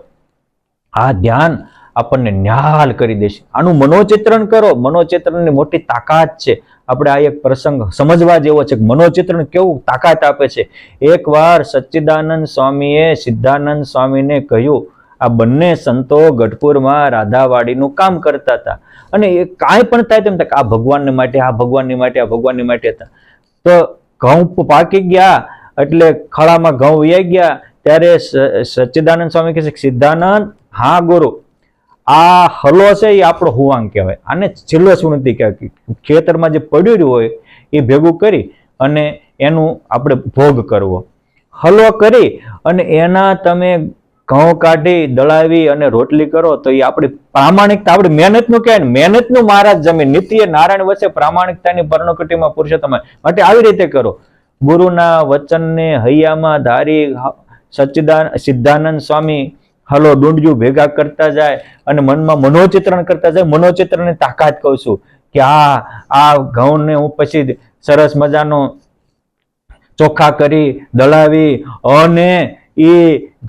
આ ધ્યાન આપણને ન્યાલ કરી દેશે. આનું મનોચિત્રણ કરો. મનોચિત્રણની મોટી તાકાત છે. આપણે આ એક પ્રસંગ સમજવા જેવો છે કે મનોચિત્રણ કેવું તાકાત આપે છે. એકવાર સચ્ચિદાનંદ સ્વામીએ સિદ્ધાનંદ સ્વામીને કહ્યું, આ બંને સંતો ગઢપુરમાં રાધાવાડીનું કામ કરતા હતા અને એ કાંઈ પણ થાય તેમ આ ભગવાનને માટે, આ ભગવાનની માટે, આ ભગવાનની માટે હતા. તો ઘઉં પાકી ગયા એટલે ખળામાં ઘઉં વહી ગયા. ત્યારે સચ્ચિદાનંદ સ્વામી કહે છે, સિદ્ધાનંદ, હા ગુરુ, આ હલો છે એ આપણો હુવાંગ કહેવાય. આને છેલ્લો શું નથી કહેવાય. ખેતરમાં જે પડ્યું હોય એ ભેગું કરી અને એનું આપણે ભોગ કરવો. હલો કરી અને એના તમે ઘઉં કાઢી દળાવી અને રોટલી કરો તો એ આપણી પ્રામાણિકતા, આપણી મહેનતનું કહેવાય ને. મહેનતનું મહારાજ જમીન. નિત્ય નારાયણ વચ્ચે પ્રામાણિકતાની પર્ણકુટીમાં પુરુષોત્તમ. માટે આવી રીતે કરો. ગુરુના વચનને હૈયામાં ધારી સિદ્ધાનંદ સ્વામી હલો ડુંડિયું ભેગા કરતા જાય અને મનમાં મનોચિત્રણ કરતા જાય. મનોચિત્રણની તાકાત કહું છું કે આ ઘઉંને હું પછી સરસ મજાનો ચોખ્ખા કરી દળાવી અને એ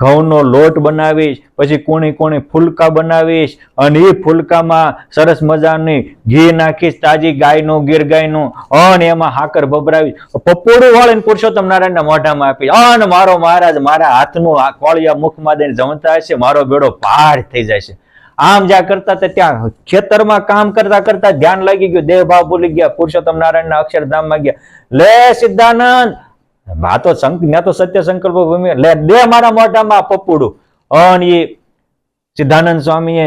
ઘઉંનો લોટ બનાવીશ, પછી કુણી કુણી ફુલકા બનાવીશ અને એ ફુલકામાં સરસ મજાની ઘી નાખીશ, તાજી ગાયનું, ગીર ગાયનું, અને એમાં હાકર ભભરાવીશ, પપોડું વાળીને પુરુષોત્તમ નારાયણના મોઢામાં આપીશ. અને મારો મહારાજ મારા હાથનું આ કોળિયા મુખમાં દઈને જમતા હશે, મારો બેડો પાર થઈ જાય છે. આમ જ્યાં કરતા હતા ત્યાં ખેતરમાં કામ કરતા કરતા ધ્યાન લાગી ગયું, દેહ ભાવ ભૂલી ગયા, પુરુષોત્તમ નારાયણના અક્ષરધામમાં ગયા. લે સિદ્ધાનંદ, આ તો મેં તો સત્ય સંકલ્પ ભૂમિ, લે દે મારા મોઢામાં પપુડું. અને એ સિદ્ધાનંદ સ્વામીએ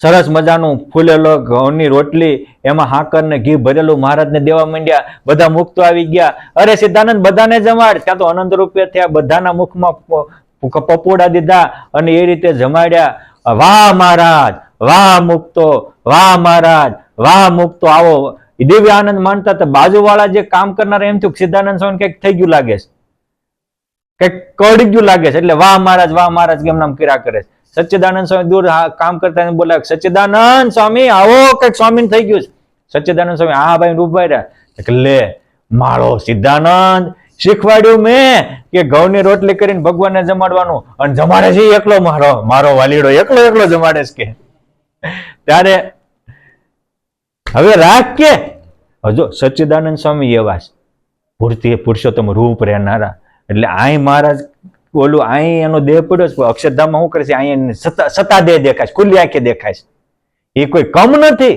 સરસ મજાનું ફૂલેલો ઘઉંની રોટલી, એમાં હાકર ને ઘી ભરેલું મહારાજને દેવા માંડ્યા. બધા મુક્તો આવી ગયા. અરે સિદ્ધાનંદ, બધાને જમાડ. ત્યાં તો અનંત રૂપિયા થયા. બધાના મુખમાં પપોડા દીધા અને એ રીતે જમાડ્યા. વાહ મહારાજ, વાહ મુક્તો, વાહ મહારાજ, વાહ મુક્તો, આવો દિવ્ય આનંદ માનતા હતા. બાજુવાળા જે કામ કરનાર એમ થયું સિદ્ધાનંદ સ્વામી કઈક થઈ ગયું લાગે છે, કઈક કડી ગયું લાગે છે, એટલે વાહ મહારાજ કેમ નામ કર્યા કરે છે. સચ્ચિદાનંદ સ્વામી દૂર કામ કરતા બોલ્યા, સચ્ચિદાનંદ સ્વામી આવો, કઈક સ્વામી થઈ ગયું છે. સચ્ચિદાનંદ સ્વામી હા ભાઈ ઉભા રહ્યા. લે માળો સિદ્ધાનંદ, શીખવાડ્યું મેં કે ઘઉંની રોટલી કરીને ભગવાનને જમાડવાનું, અને જમાડે છે એકલો, મારો વાલીડો એકલો જમાડે છે કે. ત્યારે હવે રાખ કે હજો સચ્ચિદાનંદ સ્વામી એવા છે, પૂર્તિ પુરુષોત્તમ રૂપ રહેનારા. એટલે અહીં મહારાજ બોલું, અહીં એનો દેહ પડ્યો છે, અક્ષરધામમાં શું કરે છે, અહીં સતા દેહ દેખાય છે, ખુલ્લી આંખે દેખાય છે. એ કોઈ કમ નથી,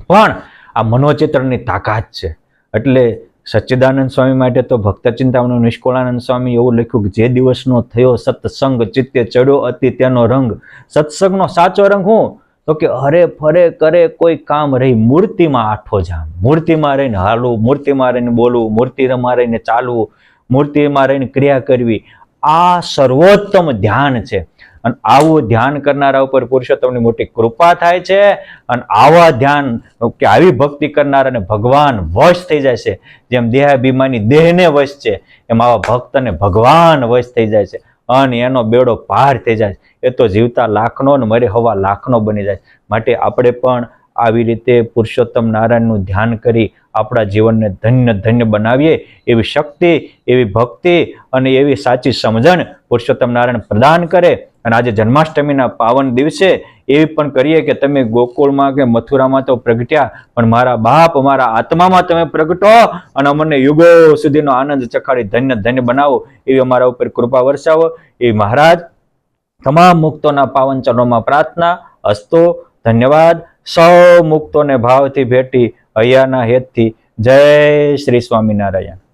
પણ આ મનોચિત્રની તાકાત છે. એટલે સચ્ચિદાનંદ સ્વામી માટે તો ભક્ત ચિંતામણી નિષ્કુળાનંદ સ્વામી એવું લખ્યું કે જે દિવસનો થયો સત્સંગ, ચિત્તે ચડ્યો અતિ તેનો રંગ. સત્સંગનો સાચો રંગ શું? તો કે હરે ફરે કરે કોઈ કામ રહી, મૂર્તિમાં આઠો જામ. મૂર્તિમાં રહીને હાલવું, મૂર્તિમાં રહીને બોલવું, મૂર્તિમાં રહીને ચાલવું, મૂર્તિમાં રહીને ક્રિયા કરવી, આ સર્વોત્તમ ધ્યાન છે. અને આવું ધ્યાન કરનારા ઉપર પુરુષોત્તમની મોટી કૃપા થાય છે. અને આવા ધ્યાન કે આવી ભક્તિ કરનારાને ભગવાન વશ થઈ જાય છે. જેમ દેહાભિમાની દેહને વશ છે, એમ આવા ભક્તને ભગવાન વશ થઈ જાય છે અને એનો બેડો પાર થઈ જાય છે. એ તો જીવતા લાખનો ને મરે હવા લાખનો બની જાય. માટે આપણે પણ આવી રીતે પુરુષોત્તમ નારાયણનું ધ્યાન કરી આપણા જીવનને ધન્ય ધન્ય બનાવીએ એવી શક્તિ, એવી ભક્તિ અને એવી સાચી સમજણ પુરુષોત્તમ નારાયણ પ્રદાન કરે. અને આજે જન્માષ્ટમીના પાવન દિવસે એવી પણ કરીએ કે તમે ગોકુળમાં કે મથુરામાં તો પ્રગટ્યા, પણ મારા બાપ મારા આત્મામાં તમે પ્રગટો અને અમને યુગો સુધીનો આનંદ ચખાડી ધન્ય ધન્ય બનાવો એવી અમારા ઉપર કૃપા વરસાવો એ મહારાજ તમામ મુક્તોના પાવન ચરણોમાં પ્રાર્થના. અસ્તુ. ધન્યવાદ. સૌ મુક્તોને ભાવથી ભેટી હૈયાના હેતથી. જય શ્રી સ્વામિનારાયણ.